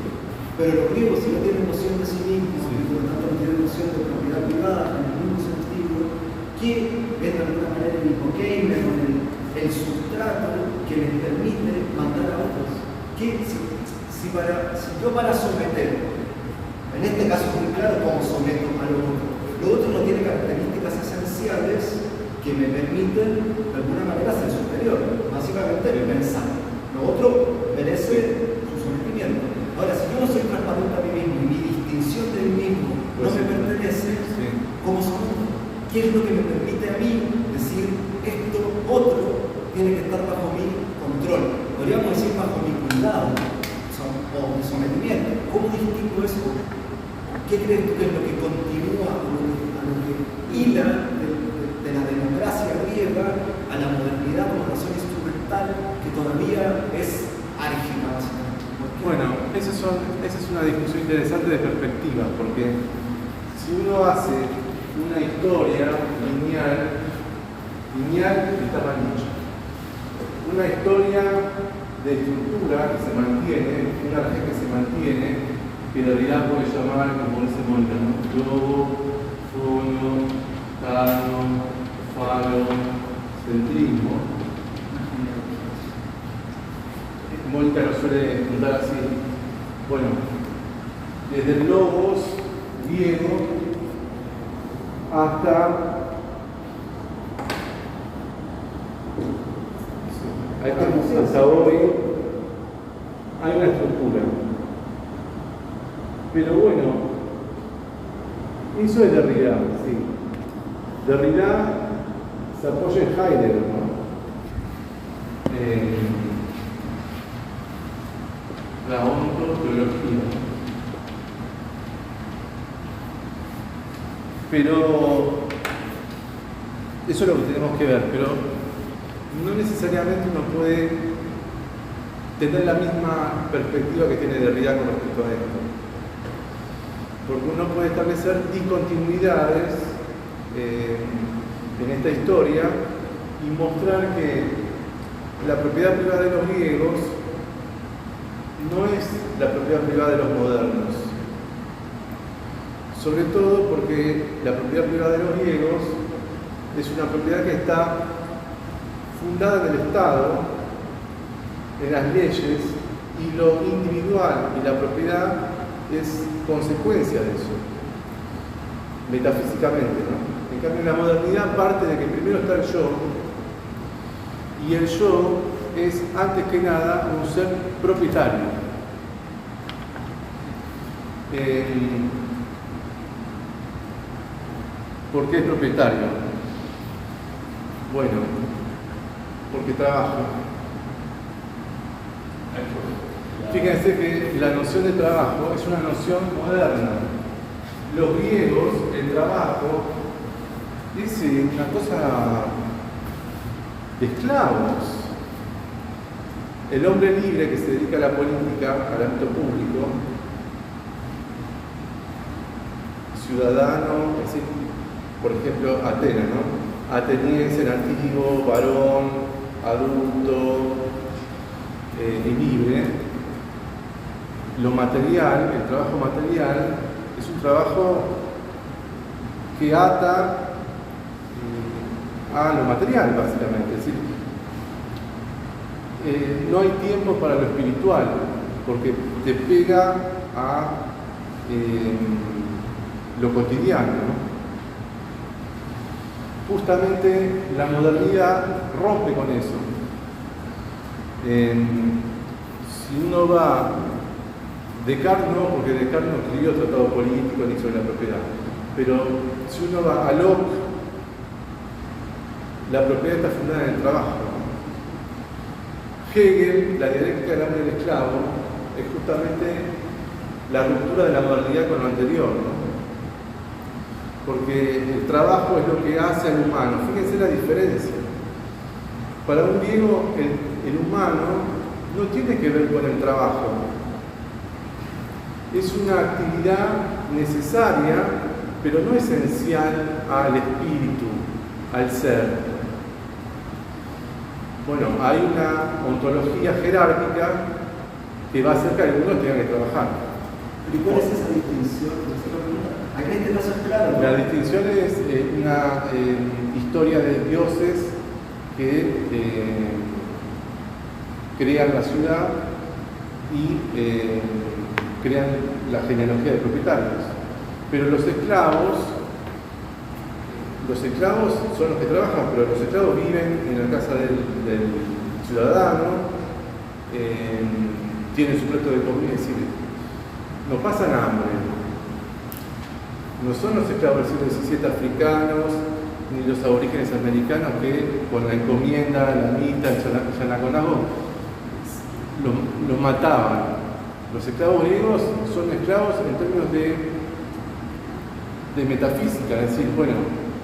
Pero los griegos, si no tienen noción de sí mismos y por lo tanto no tienen noción de propiedad privada en el mismo sentido, que es de alguna manera el hipoqueime con el sustrato que les permite mandar a otros. Que si yo para someter, en este caso es muy claro cómo someto a lo otro no tiene características esenciales que me permiten de alguna manera ser superior, básicamente el pensar. Lo otro merece su sometimiento. Ahora, si yo no soy transparente a mí mismo y mi distinción del mismo no me pertenece, ¿cómo soy? ¿Qué es lo que me permite a mí decir esto otro tiene que estar bajo mi control? Podríamos decir bajo mi cuidado o mi sometimiento. ¿Cómo distingo eso? ¿Qué crees tú que es lo que continúa, a lo que hila de la democracia griega a la modernidad como razón instrumental que todavía es árgica, básicamente? Bueno, esa es una discusión interesante de perspectiva, porque si uno hace una historia lineal está mal dicho. Una historia de estructura que se mantiene, una red que se mantiene, que en realidad puede llamar, como dice Mónica, ¿no? Globo, fono, cano, faro, centrismo. Mónica lo suele contar así. Bueno, desde el logos griego hasta hoy hay una estructura. Pero bueno, eso es Derrida, sí. Derrida se apoya en Heidegger, ¿no? La ontología. Pero eso es lo que tenemos que ver, pero no necesariamente uno puede tener la misma perspectiva que tiene Derrida con respecto a esto. Porque uno puede establecer discontinuidades en esta historia y mostrar que la propiedad privada de los griegos no es la propiedad privada de los modernos, sobre todo porque la propiedad privada de los griegos es una propiedad que está fundada en el Estado, en las leyes, y lo individual y la propiedad es consecuencia de eso, metafísicamente, ¿no? En cambio, la modernidad parte de que primero está el yo, y el yo es, antes que nada, un ser propietario. ¿Por qué es propietario? Bueno, porque trabaja. Fíjense que la noción de trabajo es una noción moderna. Los griegos, el trabajo es una cosa de esclavos. El hombre libre que se dedica a la política, al ámbito público, ciudadano, es decir, por ejemplo, Atenas, ¿no? Ateniense, nativo, varón, adulto y libre. Lo material, el trabajo material, es un trabajo que ata a lo material, básicamente. Es decir, no hay tiempo para lo espiritual, porque te pega a lo cotidiano, ¿no? Justamente la modernidad rompe con eso. Si uno va, Descartes no, porque Descartes no escribió tratado político ni sobre la propiedad, pero si uno va a Locke, la propiedad está fundada en el trabajo. Hegel, la dialéctica del hombre y del esclavo, es justamente la ruptura de la modernidad con lo anterior, ¿no? Porque el trabajo es lo que hace al humano. Fíjense la diferencia. Para un griego, el humano no tiene que ver con el trabajo. Es una actividad necesaria, pero no esencial al espíritu, al ser. Bueno, hay una ontología jerárquica que va a hacer que algunos tengan que trabajar. ¿Y cuál es esa distinción? Acá este caso es claro. La distinción es una historia de dioses que crean la ciudad y crean la genealogía de propietarios. Pero los esclavos son los que trabajan, pero los esclavos viven en la casa del ciudadano, tienen su plato de comida, es decir, no pasan hambre. No son los esclavos del siglo XVII africanos, ni los aborígenes americanos que con la encomienda, la mita, el Yanaconago, los mataban. Los esclavos griegos son esclavos en términos de metafísica, es decir, bueno,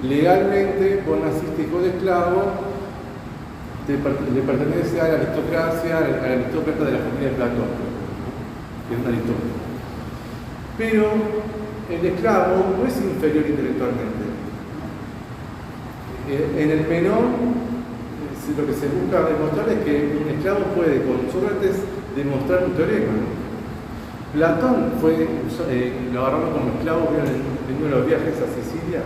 legalmente vos naciste hijo de esclavo, le pertenece a la aristocracia, al aristócrata de la familia de Platón, que es un aristócrata. Pero el esclavo no es inferior intelectualmente. En el menor, lo que se busca demostrar es que un esclavo puede, con Sócrates, demostrar un teorema, ¿no? Platón lo agarraron como esclavo en uno de los viajes a Sicilia,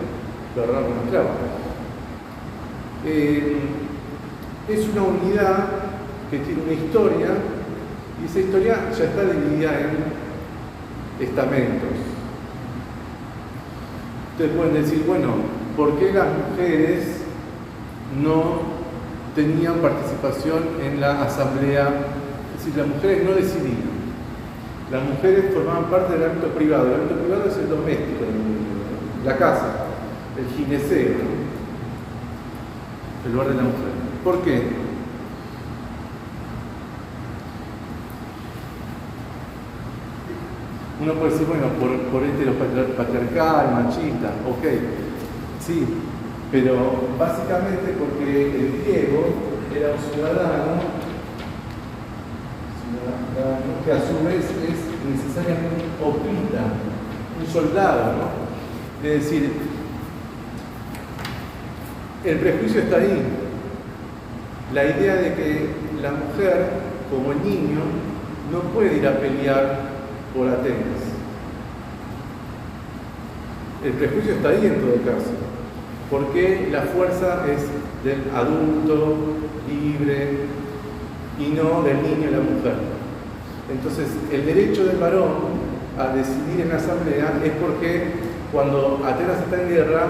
lo agarraron como esclavo. Es una unidad que tiene una historia, y esa historia ya está dividida en estamentos. Ustedes pueden decir, bueno, ¿por qué las mujeres no tenían participación en la asamblea? Es decir, las mujeres no decidían. Las mujeres formaban parte del ámbito privado. El ámbito privado es el doméstico, la casa, el gineceo, ¿no? El lugar de la mujer. ¿Por qué? Uno puede decir, bueno, por patriarcal, machista, ok, sí, pero básicamente porque el griego era un ciudadano que a su vez es necesariamente un oplita, un soldado, ¿no? Es decir, el prejuicio está ahí. La idea de que la mujer, como el niño, no puede ir a pelear por Atenas. El prejuicio está ahí en todo caso, porque la fuerza es del adulto, libre, y no del niño y la mujer. Entonces, el derecho del varón a decidir en la asamblea es porque cuando Atenas está en guerra,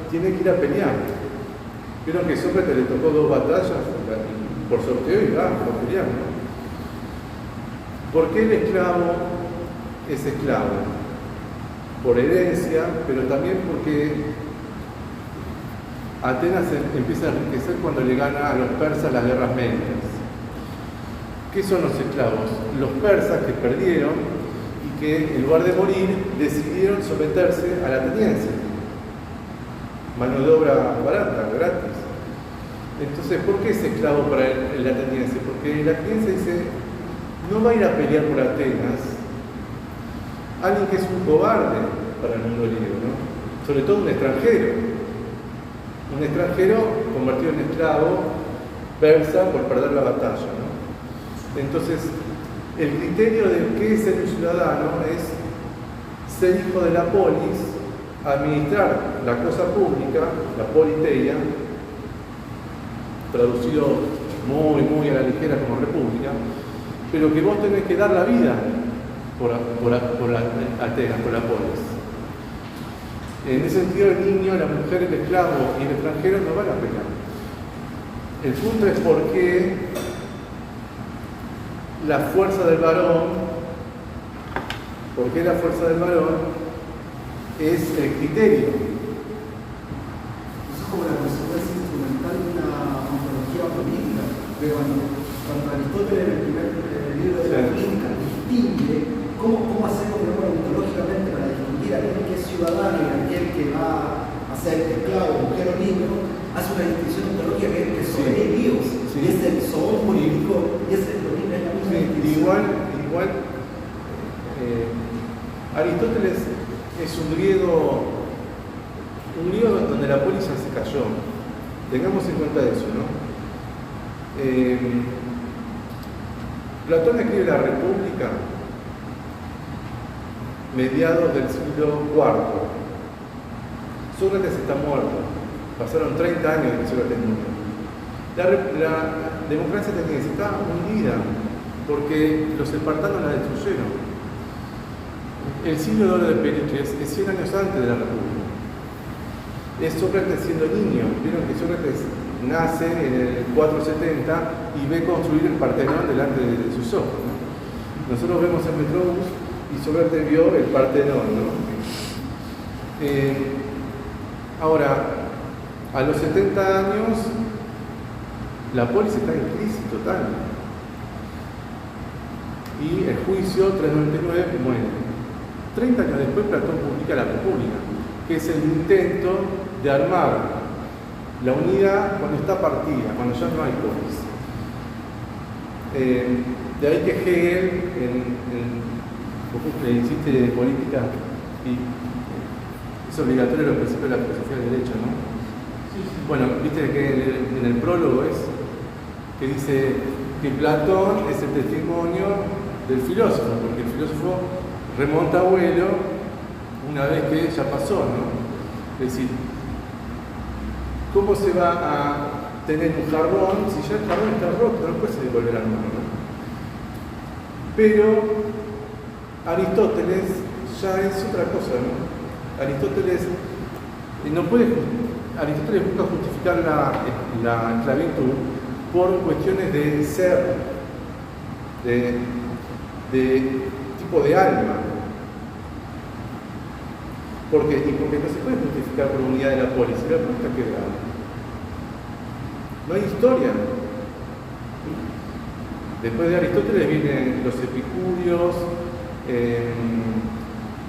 tiene que ir a pelear. Vieron que Sócrates le tocó 2 batallas por sorteo y va a pelear, ¿no? ¿Por qué el esclavo es esclavo? Por herencia, pero también porque Atenas empieza a enriquecer cuando le gana a los persas las guerras médicas. ¿Qué son los esclavos? Los persas que perdieron y que en lugar de morir decidieron someterse a la ateniense. Mano de obra barata, gratis. Entonces, ¿por qué es esclavo para el ateniense? Porque el ateniense dice, no va a ir a pelear por Atenas alguien que es un cobarde para el mundo griego, ¿no? Sobre todo un extranjero convertido en esclavo persa por perder la batalla, ¿no? Entonces, el criterio de qué es ser un ciudadano es ser hijo de la polis, administrar la cosa pública, la politeia, traducido muy a la ligera como república, pero que vos tenés que dar la vida por Atenas, por la polis. En ese sentido, el niño, la mujer, el esclavo y el extranjero no van a pelear. El punto es por qué la fuerza del varón, es el criterio. Eso es como la consecuencia instrumental de una ontología política, pero cuando Aristóteles en el primer libro de la política distingue cómo hacemos ontológicamente para distinguir a aquel que es ciudadano y a aquel que va a ser esclavo, mujer o niño, hace una distinción ontológica que es sobre Dios, y es el zoon político, y es la misma distinción. Igual Aristóteles es un griego donde la polis ya se cayó. Tengamos en cuenta eso, ¿no? Platón escribe la República mediados del siglo IV. Sócrates está muerto. Pasaron 30 años de que Sócrates murió. La democracia ateniense está hundida porque los espartanos la destruyeron. El siglo de oro de Pericles es 100 años antes de la República. Es Sócrates siendo niño. Vieron que Sócrates nace en el 470 y ve construir el Partenón delante de sus ojos, ¿no? Nosotros vemos el Metrobús y Sócrates vio el Partenón, ¿no? Ahora, a los 70 años, la polis está en crisis total. Y el juicio 399 muere. 30 años después, Platón publica La República, que es el intento de armar la unidad cuando está partida, cuando ya no hay polis. De ahí que Hegel, le insiste de política, y es obligatorio los principios de la filosofía del derecho, ¿no? Sí. Bueno, viste que en el prólogo que dice que Platón es el testimonio del filósofo, porque el filósofo remonta a vuelo una vez que ya pasó, ¿no? Es decir, ¿cómo se va a tener un jarrón si ya el jarrón está roto? No puede volver a armar, ¿no? Pero Aristóteles ya es otra cosa, ¿no? Aristóteles busca justificar la esclavitud por cuestiones de ser, de tipo de alma. ¿Por qué? Y porque no se puede justificar por unidad de la polis. La pregunta que no hay historia. Después de Aristóteles vienen los epicúreos,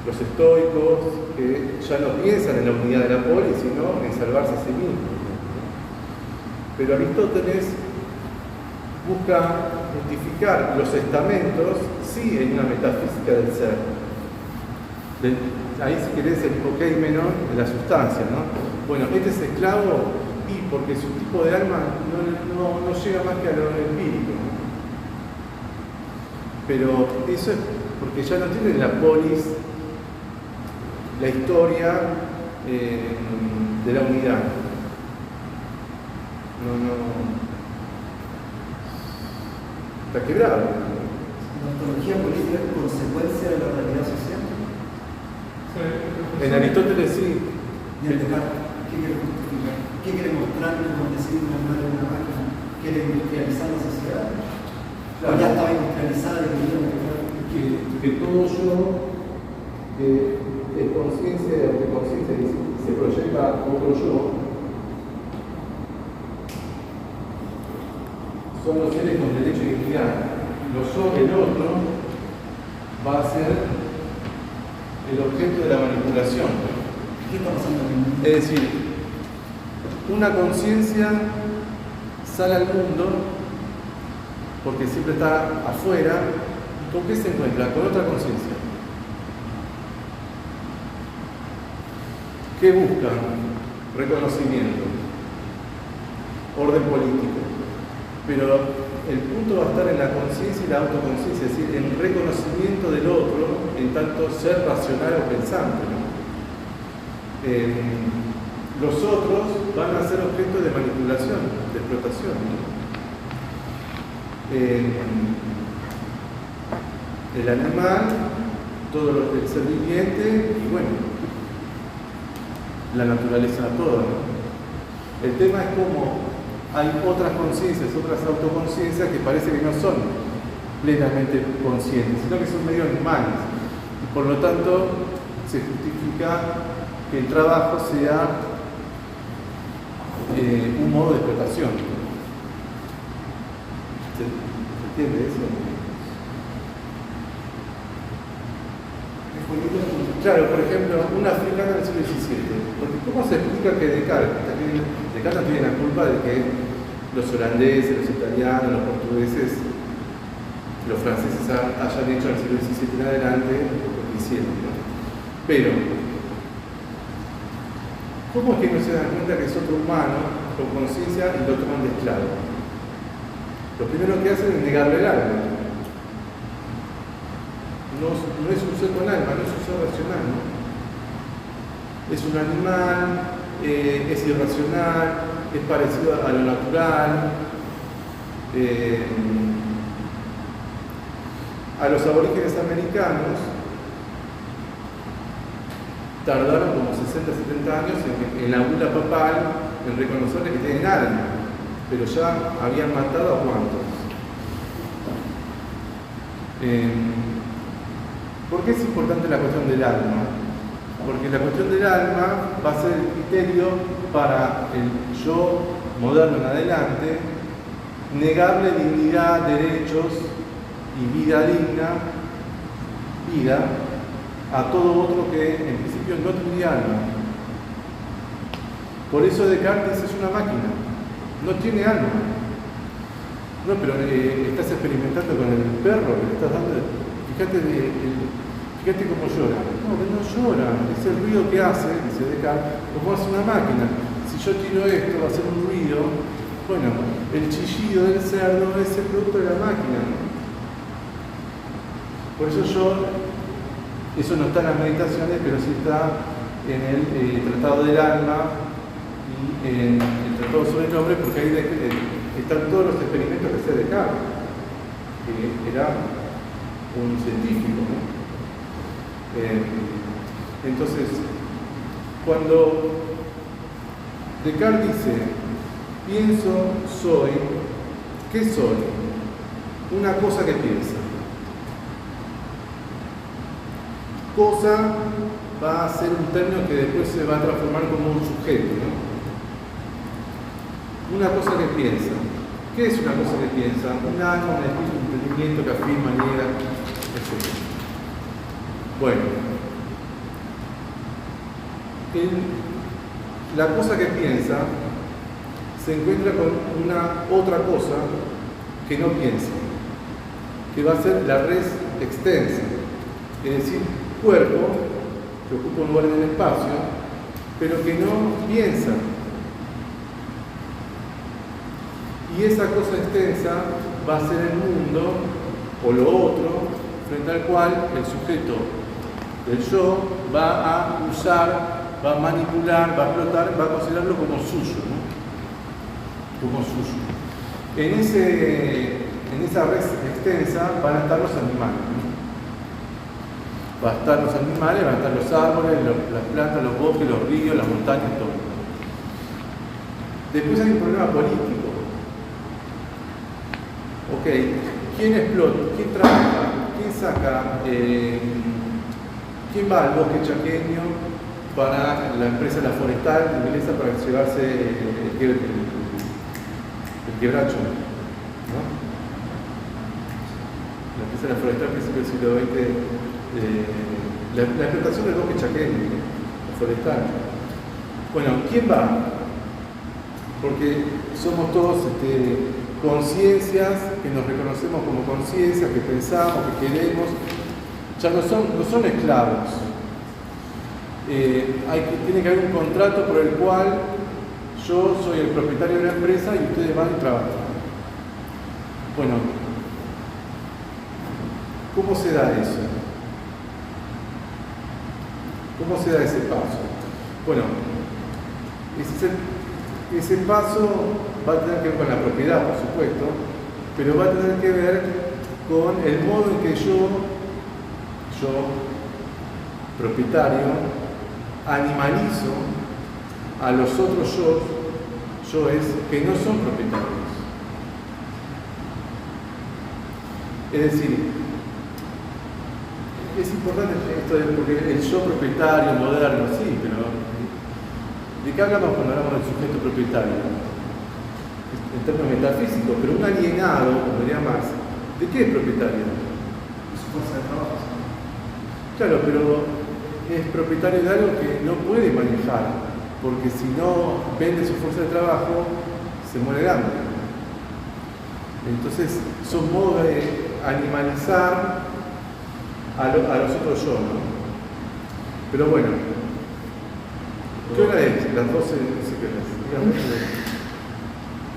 los estoicos, que ya no piensan en la unidad de la polis, sino en salvarse a sí mismos. Pero Aristóteles busca justificar los estamentos, sí, en una metafísica del ser. Ahí, si querés, el hipokeimenon de la sustancia, ¿no? Bueno, este es esclavo y porque su tipo de alma no llega más que a lo empírico, ¿no? Pero eso es porque ya no tienen la polis, la historia de la unidad. No. Está quebrado. La ontología política es consecuencia de la realidad social. En Aristóteles sí. Y el Descartes, ¿qué quiere justificar? ¿Qué quiere mostrarnos cuando decide nombrar una máquina? ¿Quiere industrializar la sociedad? Claro. ¿O ya estaba industrializada y quería mostrar? Que todo yo, que es conciencia de autoconciencia y se proyecta a otro yo, son los seres con derecho y dignidad. El otro va a ser el objeto de la manipulación. ¿Qué está pasando en el mundo? Es decir, una conciencia sale al mundo porque siempre está afuera. ¿Con qué se encuentra? Con otra conciencia. ¿Qué buscan? Reconocimiento, orden político. Pero el punto va a estar en la conciencia y la autoconciencia, es decir, en el reconocimiento del otro, en tanto ser racional o pensante, ¿no? Los otros van a ser objeto de manipulación, de explotación, ¿no? El animal, todo el ser viviente y bueno, la naturaleza toda, ¿no? El tema es cómo hay otras conciencias, otras autoconciencias que parece que no son plenamente conscientes, sino que son medio animales. Y por lo tanto, se justifica que el trabajo sea un modo de explotación. ¿Se entiende eso? Claro, por ejemplo, un africano del siglo XVII. Porque ¿cómo se explica que Descartes no tiene la culpa de que los holandeses, los italianos, los portugueses, los franceses hayan hecho en el siglo XVII en adelante lo que hicieron, ¿no? Pero, ¿cómo es que no se dan cuenta que es otro humano con conciencia y lo toman de esclavo? Lo primero que hacen es negarle el alma. No es un ser con alma, no es un ser racional, ¿no? Es un animal, es irracional, es parecido a lo natural. A los aborígenes americanos tardaron como 60-70 años en la bula papal en reconocerle que tienen alma, pero ya habían matado a cuantos. ¿Por qué es importante la cuestión del alma? Porque la cuestión del alma va a ser el criterio para el yo moderno en adelante, negarle dignidad, derechos y vida digna, a todo otro que en principio no tendría alma. Por eso Descartes es una máquina, no tiene alma. No, pero estás experimentando con el perro que le estás dando. Fíjate cómo llora. No, que no llora, es el ruido que hace, dice Descartes, como hace una máquina. Si yo tiro esto, va a hacer un ruido. Bueno, el chillido del cerdo es el producto de la máquina, ¿no? Por eso eso no está en las meditaciones, pero sí está en el Tratado del Alma y en el Tratado sobre el Hombre, porque ahí están todos los experimentos que hace Descartes, que era un científico, ¿no? Entonces, cuando Descartes dice, pienso, soy, ¿qué soy? Una cosa que piensa. Cosa va a ser un término que después se va a transformar como un sujeto, ¿no? Una cosa que piensa. ¿Qué es una cosa que piensa? Un alma, un espíritu, un entendimiento que afirma, niega, etc. Bueno, la cosa que piensa se encuentra con una otra cosa que no piensa, que va a ser la res extensa, es decir, cuerpo que ocupa un lugar en el espacio, pero que no piensa. Y esa cosa extensa va a ser el mundo o lo otro, frente al cual el sujeto del yo va a usar, va a manipular, va a explotar, va a considerarlo como suyo, ¿no? Como suyo. En esa red extensa van a estar los animales, ¿no? Va a estar los animales, van a estar los árboles, las plantas, los bosques, los ríos, las montañas, todo. Después hay un problema político. Ok, ¿quién explota? ¿Quién trabaja? ¿Quién saca? ¿Quién va al bosque chaqueño para la empresa La Forestal inglesa para llevarse el quebracho? ¿No? La empresa La Forestal, principio del siglo XX, la explotación del bosque chaqueño, ¿no? La Forestal. Bueno, ¿quién va? Porque somos todos conciencias, que nos reconocemos como conciencias, que pensamos, que queremos, ya no son esclavos. Tiene que haber un contrato por el cual yo soy el propietario de la empresa y ustedes van y trabajan. Bueno, ¿cómo se da eso? ¿Cómo se da ese paso? Bueno, ese paso va a tener que ver con la propiedad, por supuesto, pero va a tener que ver con el modo en que yo, propietario, animalizo a los otros yoes que no son propietarios. Es decir, es importante esto porque el yo propietario, moderno, sí, pero ¿de qué hablamos cuando hablamos del sujeto propietario? En términos metafísicos, pero un alienado, como diría Marx, ¿de qué es propietario? De su fuerza de trabajo. Claro, pero es propietario de algo que no puede manejar, porque si no vende su fuerza de trabajo, se muere de hambre. Entonces, son modos de animalizar a los otros yo, ¿no? Pero bueno, ¿qué hora es? Las 12, no sé qué hora es.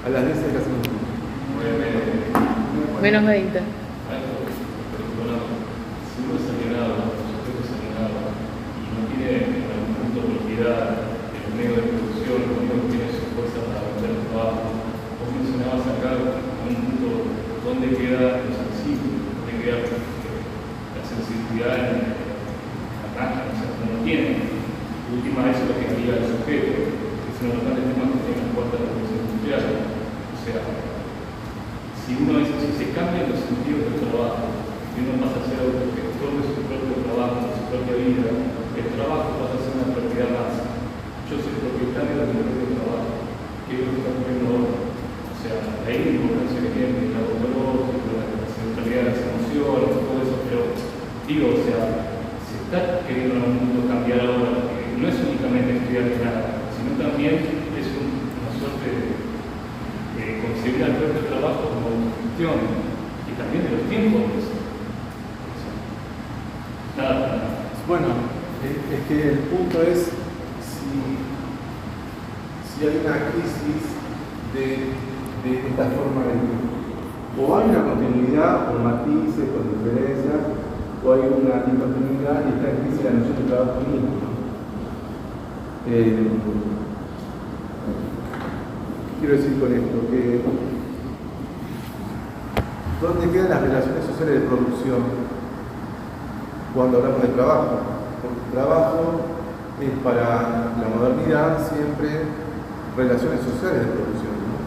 A las 10 de la segunda. Menos 20. Si uno es alienado, el sujeto es alienado y no tiene en algún punto propiedad en los medios de producción, no tiene su fuerza para vender el trabajo, vos mencionabas acá en un punto dónde queda lo sensible, dónde queda la sensibilidad en la cancha, o sea, uno no tiene. Última eso es lo que diga el sujeto, que es uno de los grandes temas que tiene en cuenta la revolución industrial. O sea, si uno dice, si se cambian los sentidos del trabajo, y uno pasa a ser autogestor de su propio trabajo, de su propia vida, el trabajo pasa a ser una propiedad más. Yo soy propietario de mi propio trabajo, que es lo que está ocurriendo ahora. O sea, ahí la importancia que tiene el autológico, la centralidad de las emociones, todo eso, pero digo, o sea, se está queriendo en algún mundo cambiar ahora. No es únicamente estudiar nada, sino también es una suerte de concebir al propio trabajo como autogestión y también de los tiempos. Nada. Bueno, es que el punto es si hay una crisis de esta forma de vida. O hay una continuidad con matices, con diferencias, o hay una discontinuidad y está en crisis la noción de trabajo mismo. Quiero decir con esto que ¿dónde quedan las relaciones sociales de producción cuando hablamos de trabajo? Porque el trabajo es para la modernidad siempre relaciones sociales de producción, ¿no?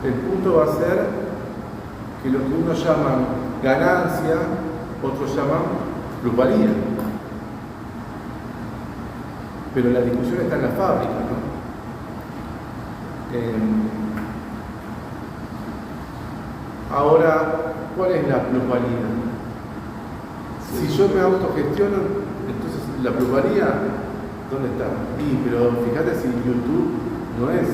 El punto va a ser que lo que unos llaman ganancia, otros llaman plusvalía. Pero la discusión está en la fábrica, ¿no? Ahora, ¿cuál es la plusvalía? Si yo me autogestiono, entonces la plusvalía, ¿dónde está? Pero fíjate si YouTube no es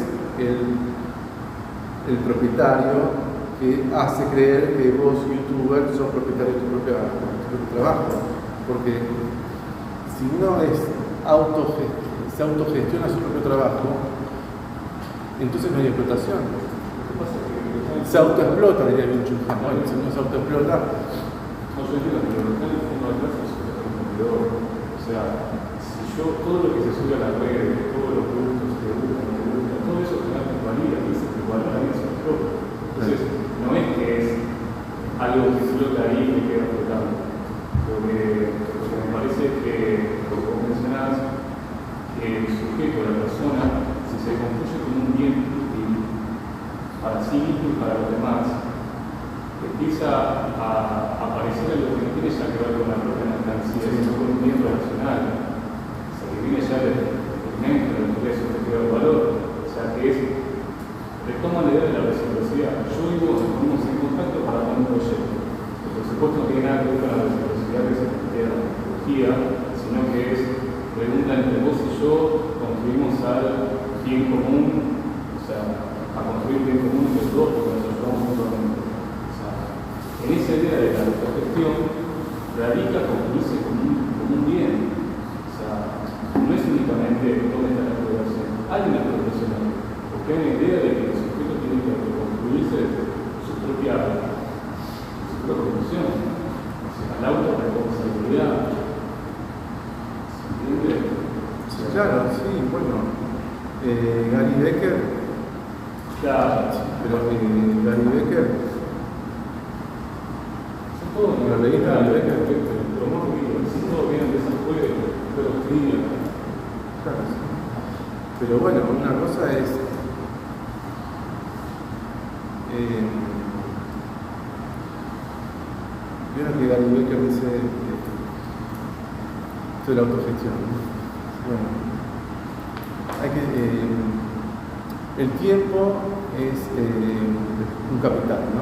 el propietario que hace creer que vos, youtuber, sos propietario de tu propio trabajo. Porque si uno se autogestiona su propio trabajo, entonces no hay explotación. Lo que pasa es que se autoexplota, diría Byung Chul Han. Bueno, si uno se autoexplota, No, yo entiendo, pero lo que está en el fondo del caso es el consumidor. O sea, si yo, todo lo que se sube a las redes, todos los gustos que gustan, todo eso finalmente valida, y se valora y se explota. Entonces, no es que es algo que flota ahí y queda flotando. Lo que me parece es que, como vos mencionás, que el sujeto, la persona, si se construye como un bien útil para sí mismo y para los demás, empieza a aparecer algo que no tiene ya que ver con la propia mercancía, sino con un bien relacional. O sea, que viene ya del elemento, del ingreso, que crea el valor. O sea, que es, retoma la idea de la reciprocidad. Yo y vos nos ponemos en contacto para dar un proyecto. El presupuesto no tiene nada que ver con la reciprocidad que se plantea en la tecnología, sino que es pregunta entre vos y yo, construimos al bien común, o sea, a construir bien común entre los dos, porque nos ayudamos mutuamente. En esa idea de la autogestión radica construirse como un bien. O sea, no es únicamente dónde está la explotación. Hay una explotación ahí, porque hay una idea de que el sujeto tiene que autoconstruirse desde su propia función. O sea, la autorresponsabilidad. ¿Se entiende? sí, claro, sí, bueno. Gary Becker, Claro. pero Gary Becker, Todo lo leí también. pero no olvido, si todo viene de ese juego trivia. claro, sí. Pero bueno, una cosa es vieron que Gary Becker dice esto de la autogestión, ¿no? Bueno, hay que el tiempo es un capital, ¿no?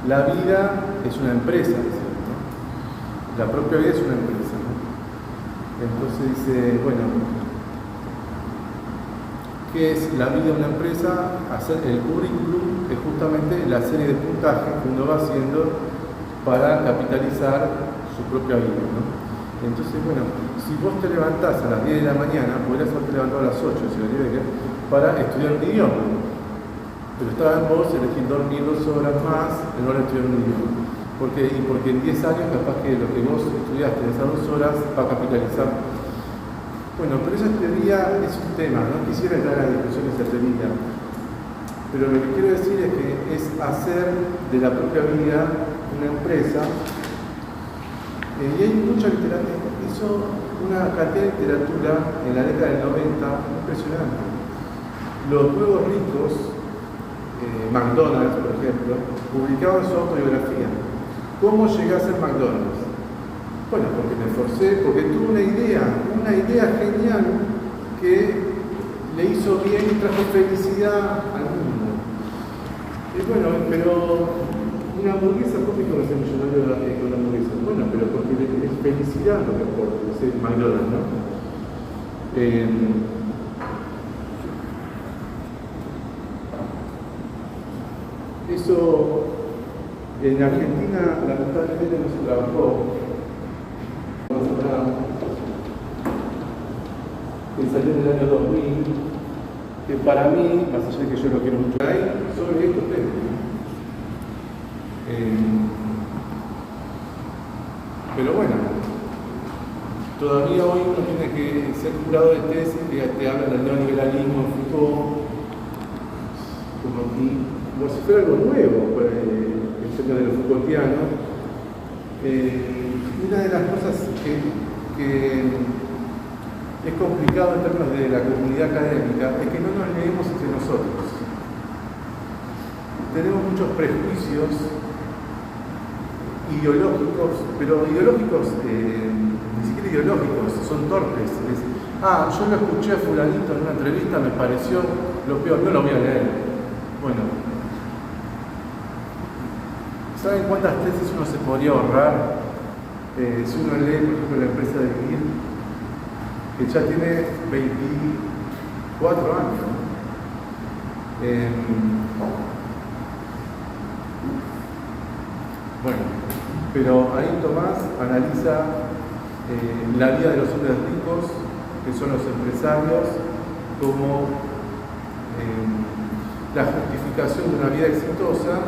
La vida es una empresa, ¿no? La propia vida es una empresa, ¿no? Entonces dice, bueno, ¿qué es la vida de una empresa? Hacer el currículum es justamente la serie de puntajes que uno va haciendo para capitalizar su propia vida, ¿no? Entonces, bueno, si vos te levantás a las 10 de la mañana, podrías haberte levantado a las 8, si lo quiere, para estudiar un idioma. Pero estaba en vos elegir dormir 2 horas más en hora de estudiar un idioma. Porque en 10 años capaz que lo que vos estudiaste en esas 2 horas va a capitalizar. Bueno, pero esa teoría es un tema, no quisiera entrar a la discusión de esa teoría. Pero lo que quiero decir es que es hacer de la propia vida una empresa. Y hay mucha literatura, hizo una cantidad de literatura en la década del 90 impresionante. Los nuevos ricos, McDonald's, por ejemplo, publicaban su autobiografía. ¿Cómo llegué a ser McDonald's? Bueno, porque me esforcé, porque tuve una idea genial que le hizo bien y trajo felicidad al mundo. Y bueno, pero una hamburguesa, ¿por qué no ser millonario con la hamburguesa? Bueno, pero porque es felicidad lo que aporta, es McDonald's, ¿no? Eso, en Argentina, lamentablemente no se trabajó. Que salió en el año 2000, que para mí, más allá de que yo lo quiero mucho, hay sobre estos temas. Pero bueno, todavía hoy uno tiene que ser jurado de tesis que te hablan del neoliberalismo, Foucault, como si fuera algo nuevo, el tema de lo Foucaultiano. Una de las cosas que es complicado en términos de la comunidad académica es que no nos leemos entre nosotros. Tenemos muchos prejuicios ideológicos, pero ideológicos, ni siquiera ideológicos, son torpes. Yo lo escuché a fulanito en una entrevista, me pareció lo peor, no lo voy a leer. Bueno, ¿saben cuántas tesis uno se podría ahorrar si uno lee, por ejemplo, La empresa de vivir, que ya tiene 24 años? Bueno, pero ahí Tomás analiza la vida de los hombres ricos, que son los empresarios, como la justificación de una vida exitosa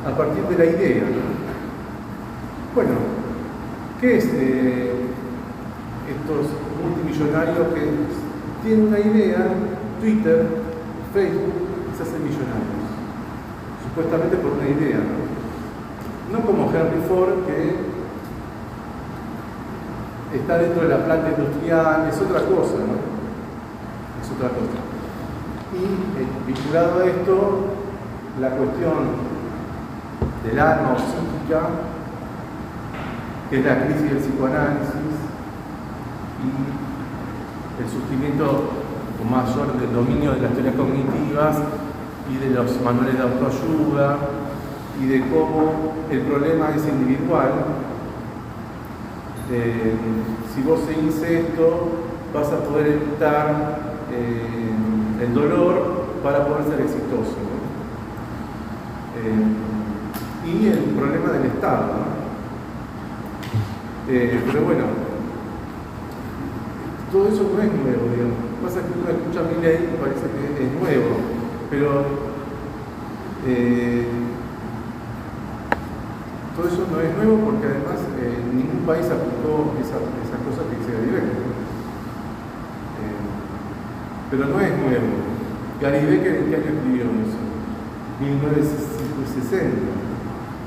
a partir de la idea. Bueno, ¿qué es estos multimillonarios que tienen una idea? Twitter, Facebook, se hacen millonarios, supuestamente por una idea, no como Henry Ford, que está dentro de la planta industrial, es otra cosa, ¿no? Es otra cosa. Y vinculado a esto, la cuestión del alma o psíquica, que es la crisis del psicoanálisis, y el surgimiento mayor del dominio de las teorías cognitivas y de los manuales de autoayuda, y de cómo el problema es individual. Si vos seguís esto, vas a poder evitar el dolor para poder ser exitoso, ¿no? Y el problema del Estado, ¿no? Pero bueno, todo eso no es nuevo, digamos. Pasa que uno escucha a Milei y parece que es nuevo, pero todo eso no es nuevo porque además ningún país aplicó esa cosa que dice Gary Becker. Pero no es nuevo. Gary Becker, ¿en qué año escribió eso? 1960,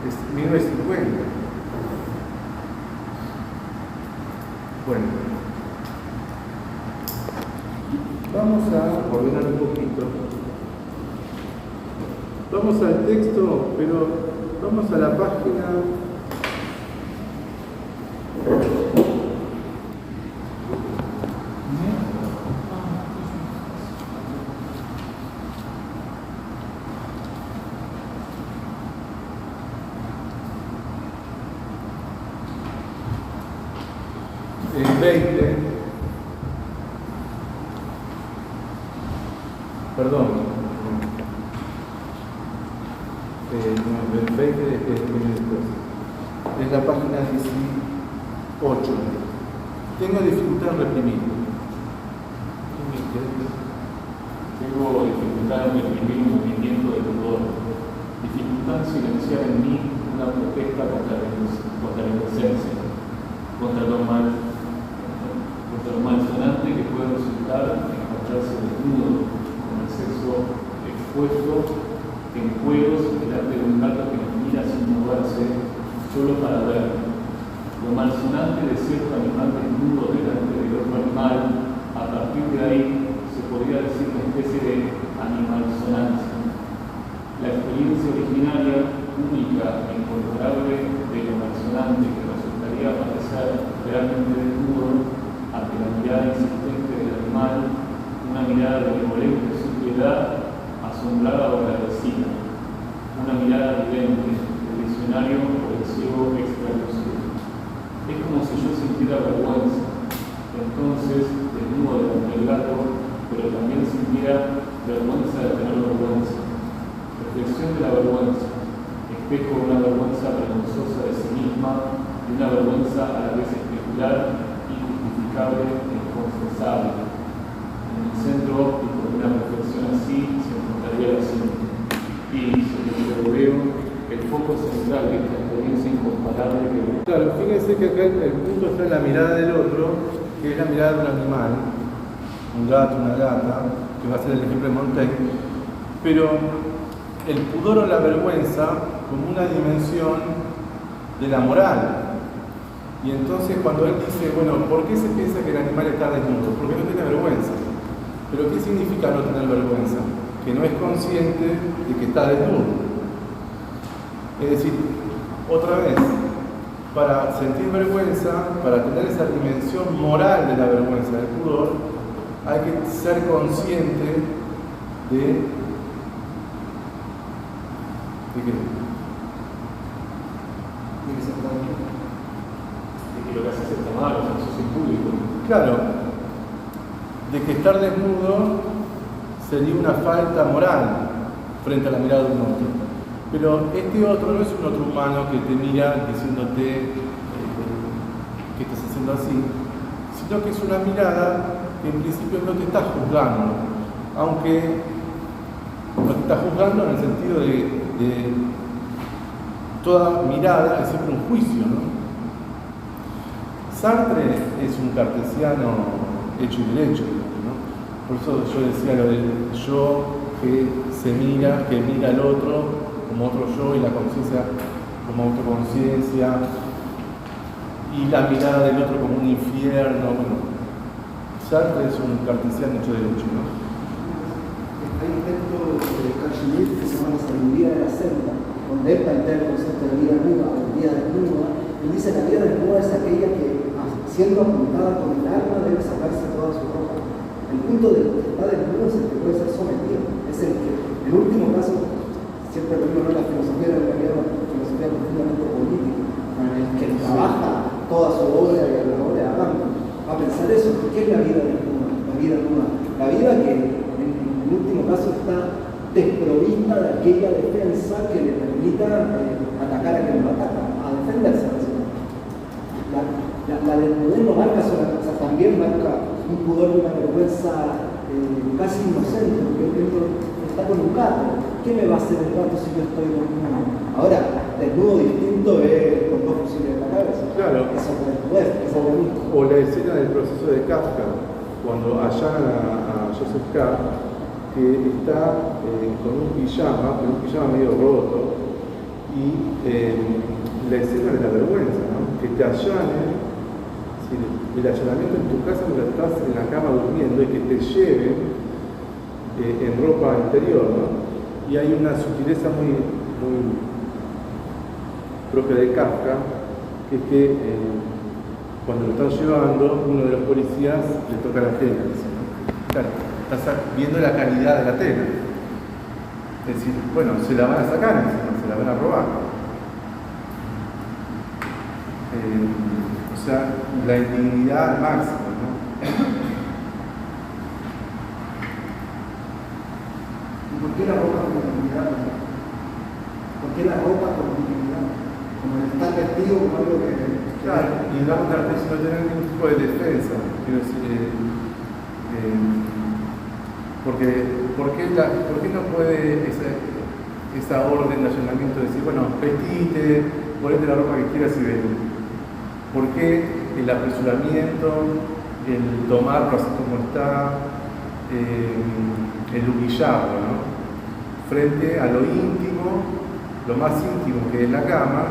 es 1950. Bueno, vamos a ordenar un poquito. Vamos al texto, pero vamos a la página 20, perdón, el 20 es la página 18. Tengo dificultad en reprimir. Tengo dificultad en reprimir un movimiento de dolor, dificultad en silenciar en mí una protesta contra la inocencia, contra lo malsonante que puede resultar encontrarse desnudo, con el sexo expuesto en juegos delante de un gato que nos mira sin moverse, solo para ver. Lo malsonante de cierto animal desnudo delante de otro animal, a partir de ahí se podría decir una especie de animalsonancia. La experiencia originaria, única e incomparable de lo malsonante que resultaría aparecer realmente desnudo ante la mirada insistente del animal, una mirada de benevolente sin piedad, asombrada o agradecida, una mirada evidente, el diccionario o el ciego extralucido. Es como si yo sintiera vergüenza, entonces desnudo delante del gato, pero también sintiera vergüenza de tener vergüenza. Reflexión de la vergüenza, espejo de una vergüenza vergonzosa de sí misma y una vergüenza a la vez especular, injustificable e inconfesable. En el centro óptico de una reflexión así se encontraría la síntesis. Y, sobre lo que veo, el foco central de esta experiencia incomparable que... Claro, fíjense que acá el punto está en la mirada del otro, que es la mirada de un animal, un gato, una gata, que va a ser el ejemplo de Montaigne, pero el pudor o la vergüenza como una dimensión de la moral. Y entonces cuando él dice, bueno, ¿por qué se piensa que el animal está desnudo? Porque no tiene vergüenza. ¿Pero qué significa no tener vergüenza? Que no es consciente de que está desnudo. Es decir, otra vez, para sentir vergüenza, para tener esa dimensión moral de la vergüenza, del pudor, hay que ser consciente de qué. De que lo que haces está mal, o sea, sos en público. Claro, de que estar desnudo sería una falta moral frente a la mirada de un otro. Pero este otro no es un otro humano que te mira diciéndote que estás haciendo así, sino que es una mirada que en principio no te está juzgando, aunque No te está juzgando en el sentido de toda mirada es siempre un juicio, ¿no? Sartre es un cartesiano hecho y derecho, ¿no? Por eso yo decía lo del yo que se mira, que mira al otro como otro yo y la conciencia como autoconciencia y la mirada del otro como un infierno. Bueno, Sartre es un cartesiano hecho y derecho, ¿no? Hay un texto de Carl Schmitt que se llama La sabiduría de la celda, donde él plantea el concepto de vida nuda o vida desnuda. Él dice que la vida desnuda es aquella que, siendo apuntada con el alma, debe sacarse toda su ropa. El punto del que está desnudo es el que puede ser sometido. Es el que, en último caso, siempre lo digo, no la filosofía de la realidad, la filosofía profundamente política, en el que trabaja toda su obra y a la obra de Adán. Va a pensar eso, ¿qué es la vida desnuda? La vida nuda. La vida que en último caso está desprovista de aquella defensa que le permita atacar a quien lo ataca, a defenderse. La desnudez no marca sola cosa, también marca un pudor y una vergüenza casi inocente, porque está con un gato. ¿Qué me va a hacer el gato si yo estoy desnudo? Ahora, desnudo distinto es con dos fusiles en la cabeza. Claro. Eso es desnudez, eso es lo mismo. O la escena del proceso de Kafka, cuando allanan a Joseph K., que está con un pijama medio roto, y la escena de la vergüenza, ¿no? Que te allanen, es decir, el allanamiento en tu casa mientras estás en la cama durmiendo y que te lleven en ropa interior, ¿no? Y hay una sutileza muy propia de Kafka, que es que cuando lo están llevando, uno de los policías le toca la tela, ¿no? Claro, estás viendo la calidad de la tela. Es decir, bueno, se la van a sacar encima, se la van a robar. O sea, la indignidad al máximo, ¿no? ¿Y por qué la ropa con dignidad? ¿Por qué la ropa con dignidad? Como el estar vestido como algo que... Claro, y no tener ningún tipo de defensa. Quiero decir, ¿por qué no puede esa orden de allanamiento decir, bueno, vestite, ponete la ropa que quieras y ven? ¿Por qué el apresuramiento, el tomarlo así como está, el humillarlo, ¿no? Frente a lo íntimo, lo más íntimo que es la cama,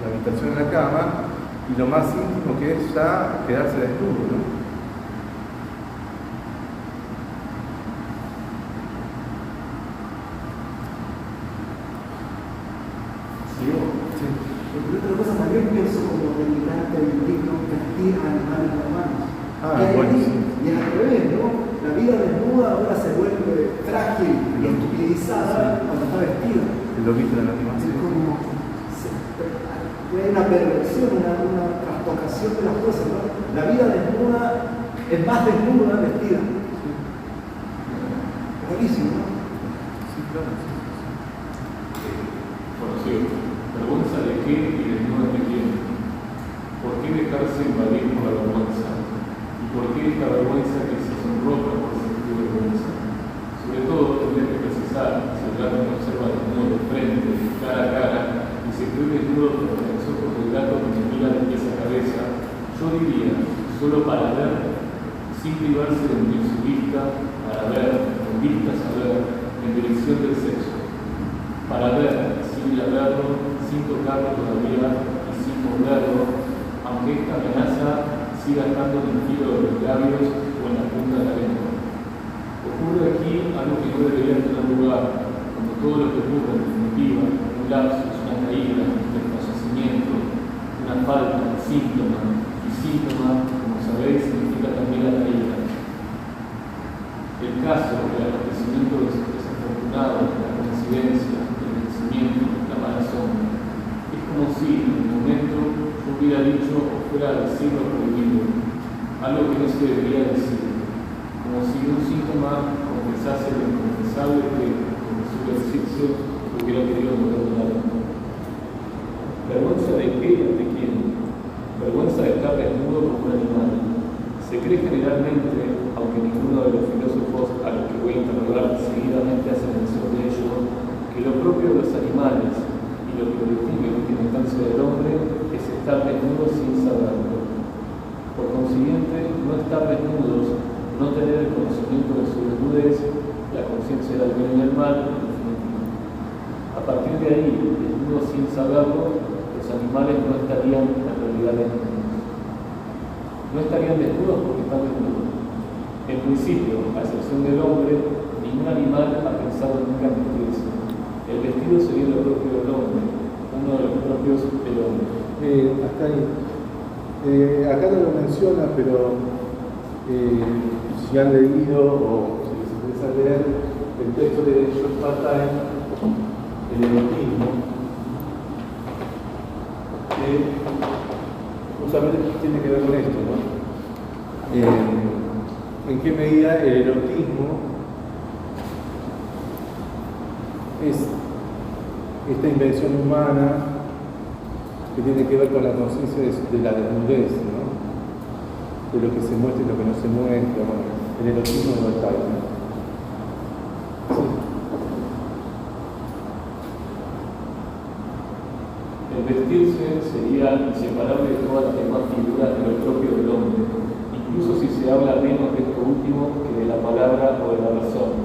la habitación de la cama, y lo más íntimo que es ya quedarse desnudo, ¿no? Pero otra cosa también pienso como delirante del libro Vestir a animales humanos. Bueno, sí. Y es al revés, ¿no? La vida desnuda ahora se vuelve frágil y estupidizada cuando está vestida. Lo viste en la animación. Es como hay una perversión, una trastocación de las cosas, ¿no? La vida desnuda es más desnuda vestida. Buenísimo, ¿no? Sí, claro. Bueno, sí. ¿Vergüenza de qué y desnuda de quién? ¿Por qué dejarse invadir por la vergüenza? ¿Y por qué esta vergüenza que se sonroja por sentir vergüenza? Sobre todo, tendría que precisar si el gato me observa desnudo de frente, cara a cara, y se cree desnudo por los ojos del gato que me mira de pies a cabeza, yo diría, solo para ver, sin privarse de unir su vista, para ver, con vistas a ver, en dirección del sexo. Para ver, sin verlo, sin tocarlo todavía y sin morderlo, aunque esta amenaza siga estando en el filo de los labios o en la punta de la lengua. Ocurre aquí algo que no debería tener lugar, cuando todo lo que ocurre en definitiva, un lapsus, una caída, un desfallecimiento, una falta, un síntoma, y síntoma, como sabéis, significa también la caída. El caso del acontecimiento desafortunado, la coincidencia, la mala sombra. Es como si en el momento yo hubiera dicho o fuera a decir lo prohibido, algo que no se debería decir, como si un síntoma confesase lo inconfesable que con su ejercicio hubiera querido perdonar. ¿Vergüenza de qué y ante quién? Vergüenza de estar desnudo como un animal. Se cree generalmente, aunque ninguno de los filósofos a los que voy a interrogar seguidamente hace mención consiguiente, no estar desnudos, no tener el conocimiento de su desnudez, la conciencia del bien y del mal, en definitiva. A partir de ahí, desnudos sin saberlo, los animales no estarían en realidad desnudos. No estarían desnudos porque están desnudos. En principio, a excepción del hombre, ningún animal ha pensado nunca en vestirse. El vestido sería lo propio del hombre, uno de los propios del hombre. Hasta ahí. Acá no lo menciona, pero si han leído o si les interesa leer el texto de George Bataille, el erotismo, que justamente tiene que ver con esto, ¿no? ¿En qué medida el erotismo es esta invención humana que tiene que ver con la conciencia de la desnudez, ¿no? De lo que se muestra y lo que no se muestra, bueno, el erotismo de Bataille, ¿no? Sí. El vestirse sería inseparable de todas las demás figuras de lo propio del hombre, incluso si se habla menos de esto último que de la palabra o de la razón,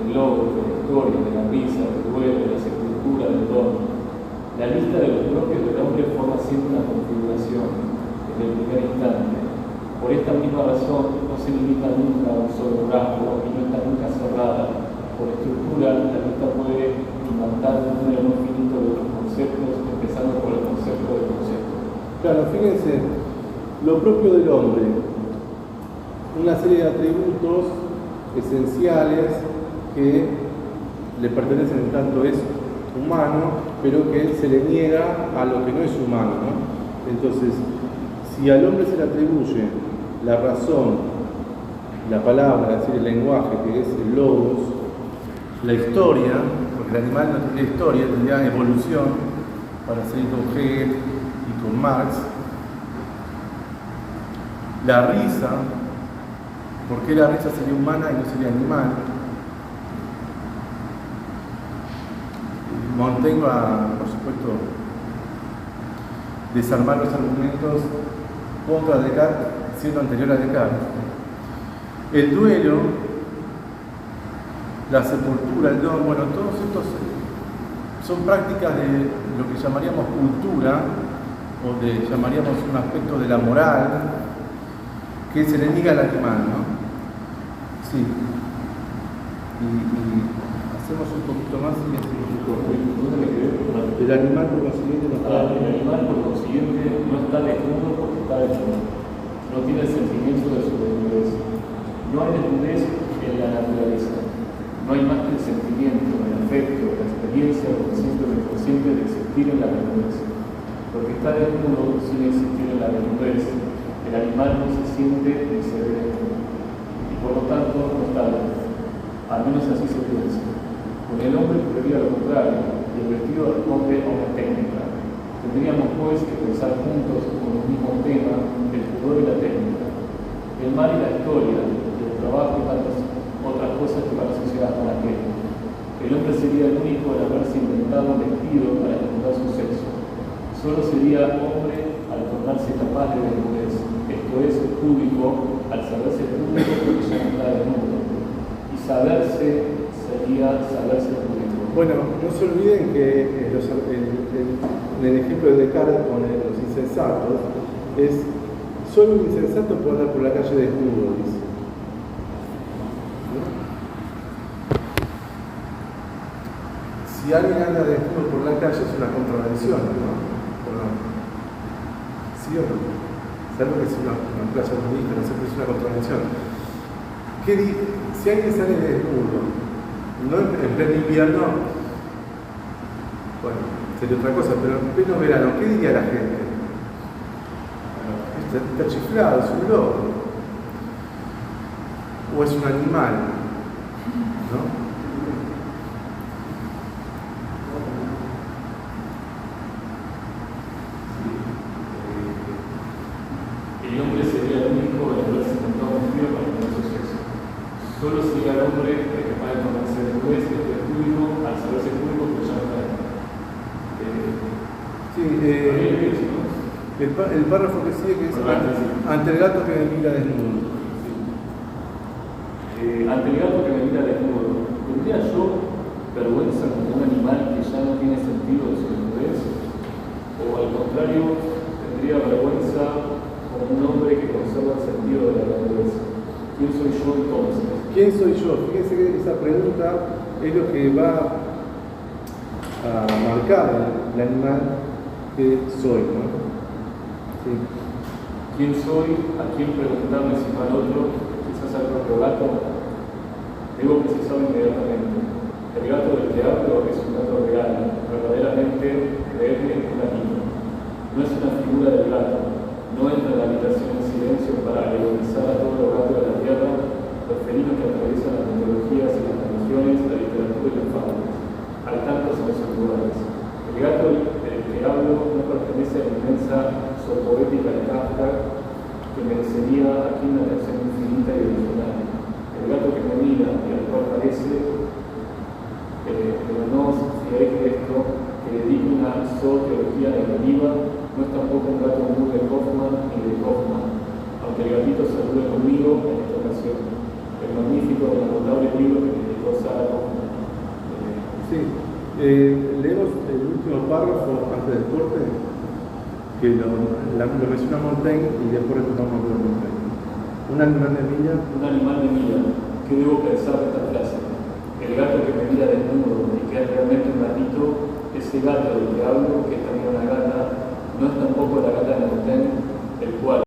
del logro, de la historia, de la risa, del duelo, de la sepultura, del don. La lista de los propios del hombre forma siempre una configuración, desde el primer instante. Por esta misma razón, no se limita nunca a un solo rasgo y no está nunca cerrada. Por estructura, la lista puede inventar un número no finito de otros conceptos, empezando por el concepto del concepto. Claro, fíjense, lo propio del hombre, una serie de atributos esenciales que le pertenecen en tanto es humano, pero que se le niega a lo que no es humano, ¿no? Entonces, si al hombre se le atribuye la razón, la palabra, es decir, el lenguaje, que es el logos, la historia, porque el animal no tendría historia, tendría evolución, para seguir con Hegel y con Marx, la risa, ¿por qué la risa sería humana y no sería animal? Montaigne va, por supuesto, desarmar los argumentos contra Descartes, siendo anterior a Descartes. El duelo, la sepultura, el don, bueno, todos estos son prácticas de lo que llamaríamos cultura, o llamaríamos un aspecto de la moral, que se le niega al animal, ¿no? Sí. Y hacemos un poquito más y hacemos un poco. El animal por consiguiente no está. El animal por consiguiente no está desnudo porque está desnudo. No tiene el sentimiento de su desnudez. No hay desnudez en la naturaleza. No hay más que el sentimiento, el afecto, la experiencia consciente o inconsciente de existir en la desnudez. Porque está desnudo sin existir en la desnudez. El animal no se siente ni se ve desnudo. Y por lo tanto no está desnudo. Al menos así se piensa. Con el hombre ocurriría lo contrario, y el vestido responde a una técnica. Tendríamos pues que pensar juntos con el mismo tema, el pudor y la técnica, el mal y la historia, el trabajo y tantas otras cosas que van asociadas con aquello. El hombre sería el único en haberse inventado un vestido para esconder su sexo. Solo sería hombre al tornarse capaz de desnudez, esto es, público, al saberse público porque ya no está desnudo. Y saberse sería saberse público. Bueno, no se olviden que en el ejemplo de Descartes con los insensatos, es solo un insensato puede andar por la calle desnudo, dice. ¿No? Si alguien anda desnudo por la calle es una contravención, ¿no? Perdón. ¿Sí o no? Salvo que es una playa bonita, no sé, pero es una contravención. Si alguien sale desnudo, no en pleno invierno, bueno, sería otra cosa, pero en pleno verano, ¿qué diría la gente? Bueno, está chiflado, es un loco. O es un animal, ¿no? El hombre sería el único en haberse encontrado un frío para tener su sexo. Solo sería el hombre que es capaz de conocer después el público al saberse público que ya no está. El párrafo que sigue, que es ante el gato que me mira desnudo. Ante el gato que me mira desnudo, ¿tendría yo vergüenza como un animal que ya no tiene sentido de su desnudez? ¿O al contrario, tendría vergüenza como un hombre que conserva el sentido de la desnudez? ¿Quién soy yo entonces? ¿Quién soy yo? Fíjense que esa pregunta es lo que va a marcar el animal que soy, ¿no? Sí. ¿Quién soy? ¿A quién preguntarme si no al otro? Quizás al propio gato. Digo que se sabe inmediatamente. El gato del que hablo es un gato real, verdaderamente, creerme, un gatito. No es una figura del gato. No entra en la habitación en silencio para alegonizar a todos los gatos de la tierra, los felinos que atraviesan las mitologías y las religiones, la literatura y las fábulas. Al tanto son esos lugares. El gato del que hablo no pertenece a la inmensa poética de Kafka, que merecería aquí una atención infinita y original. El gato que me mira y al cual parece, pero no fijáis de esto, que dedica una zootología negativa, no es tampoco un gato muy de Kaufman ni de Kaufman, aunque el gatito salude conmigo en esta ocasión. El magnífico y notable libro que dedicó Sarah Kaufman. Sí, leemos el último párrafo antes del corte, que lo menciona Montaigne y después retomamos lo de Montaigne. Un animal de milla. Un animal de milla. ¿Qué debo pensar de esta frase? El gato que me mira desnudo y que es realmente un gatito, ese gato del que hablo, que es también una gata, no es tampoco la gata de Montaigne, el cual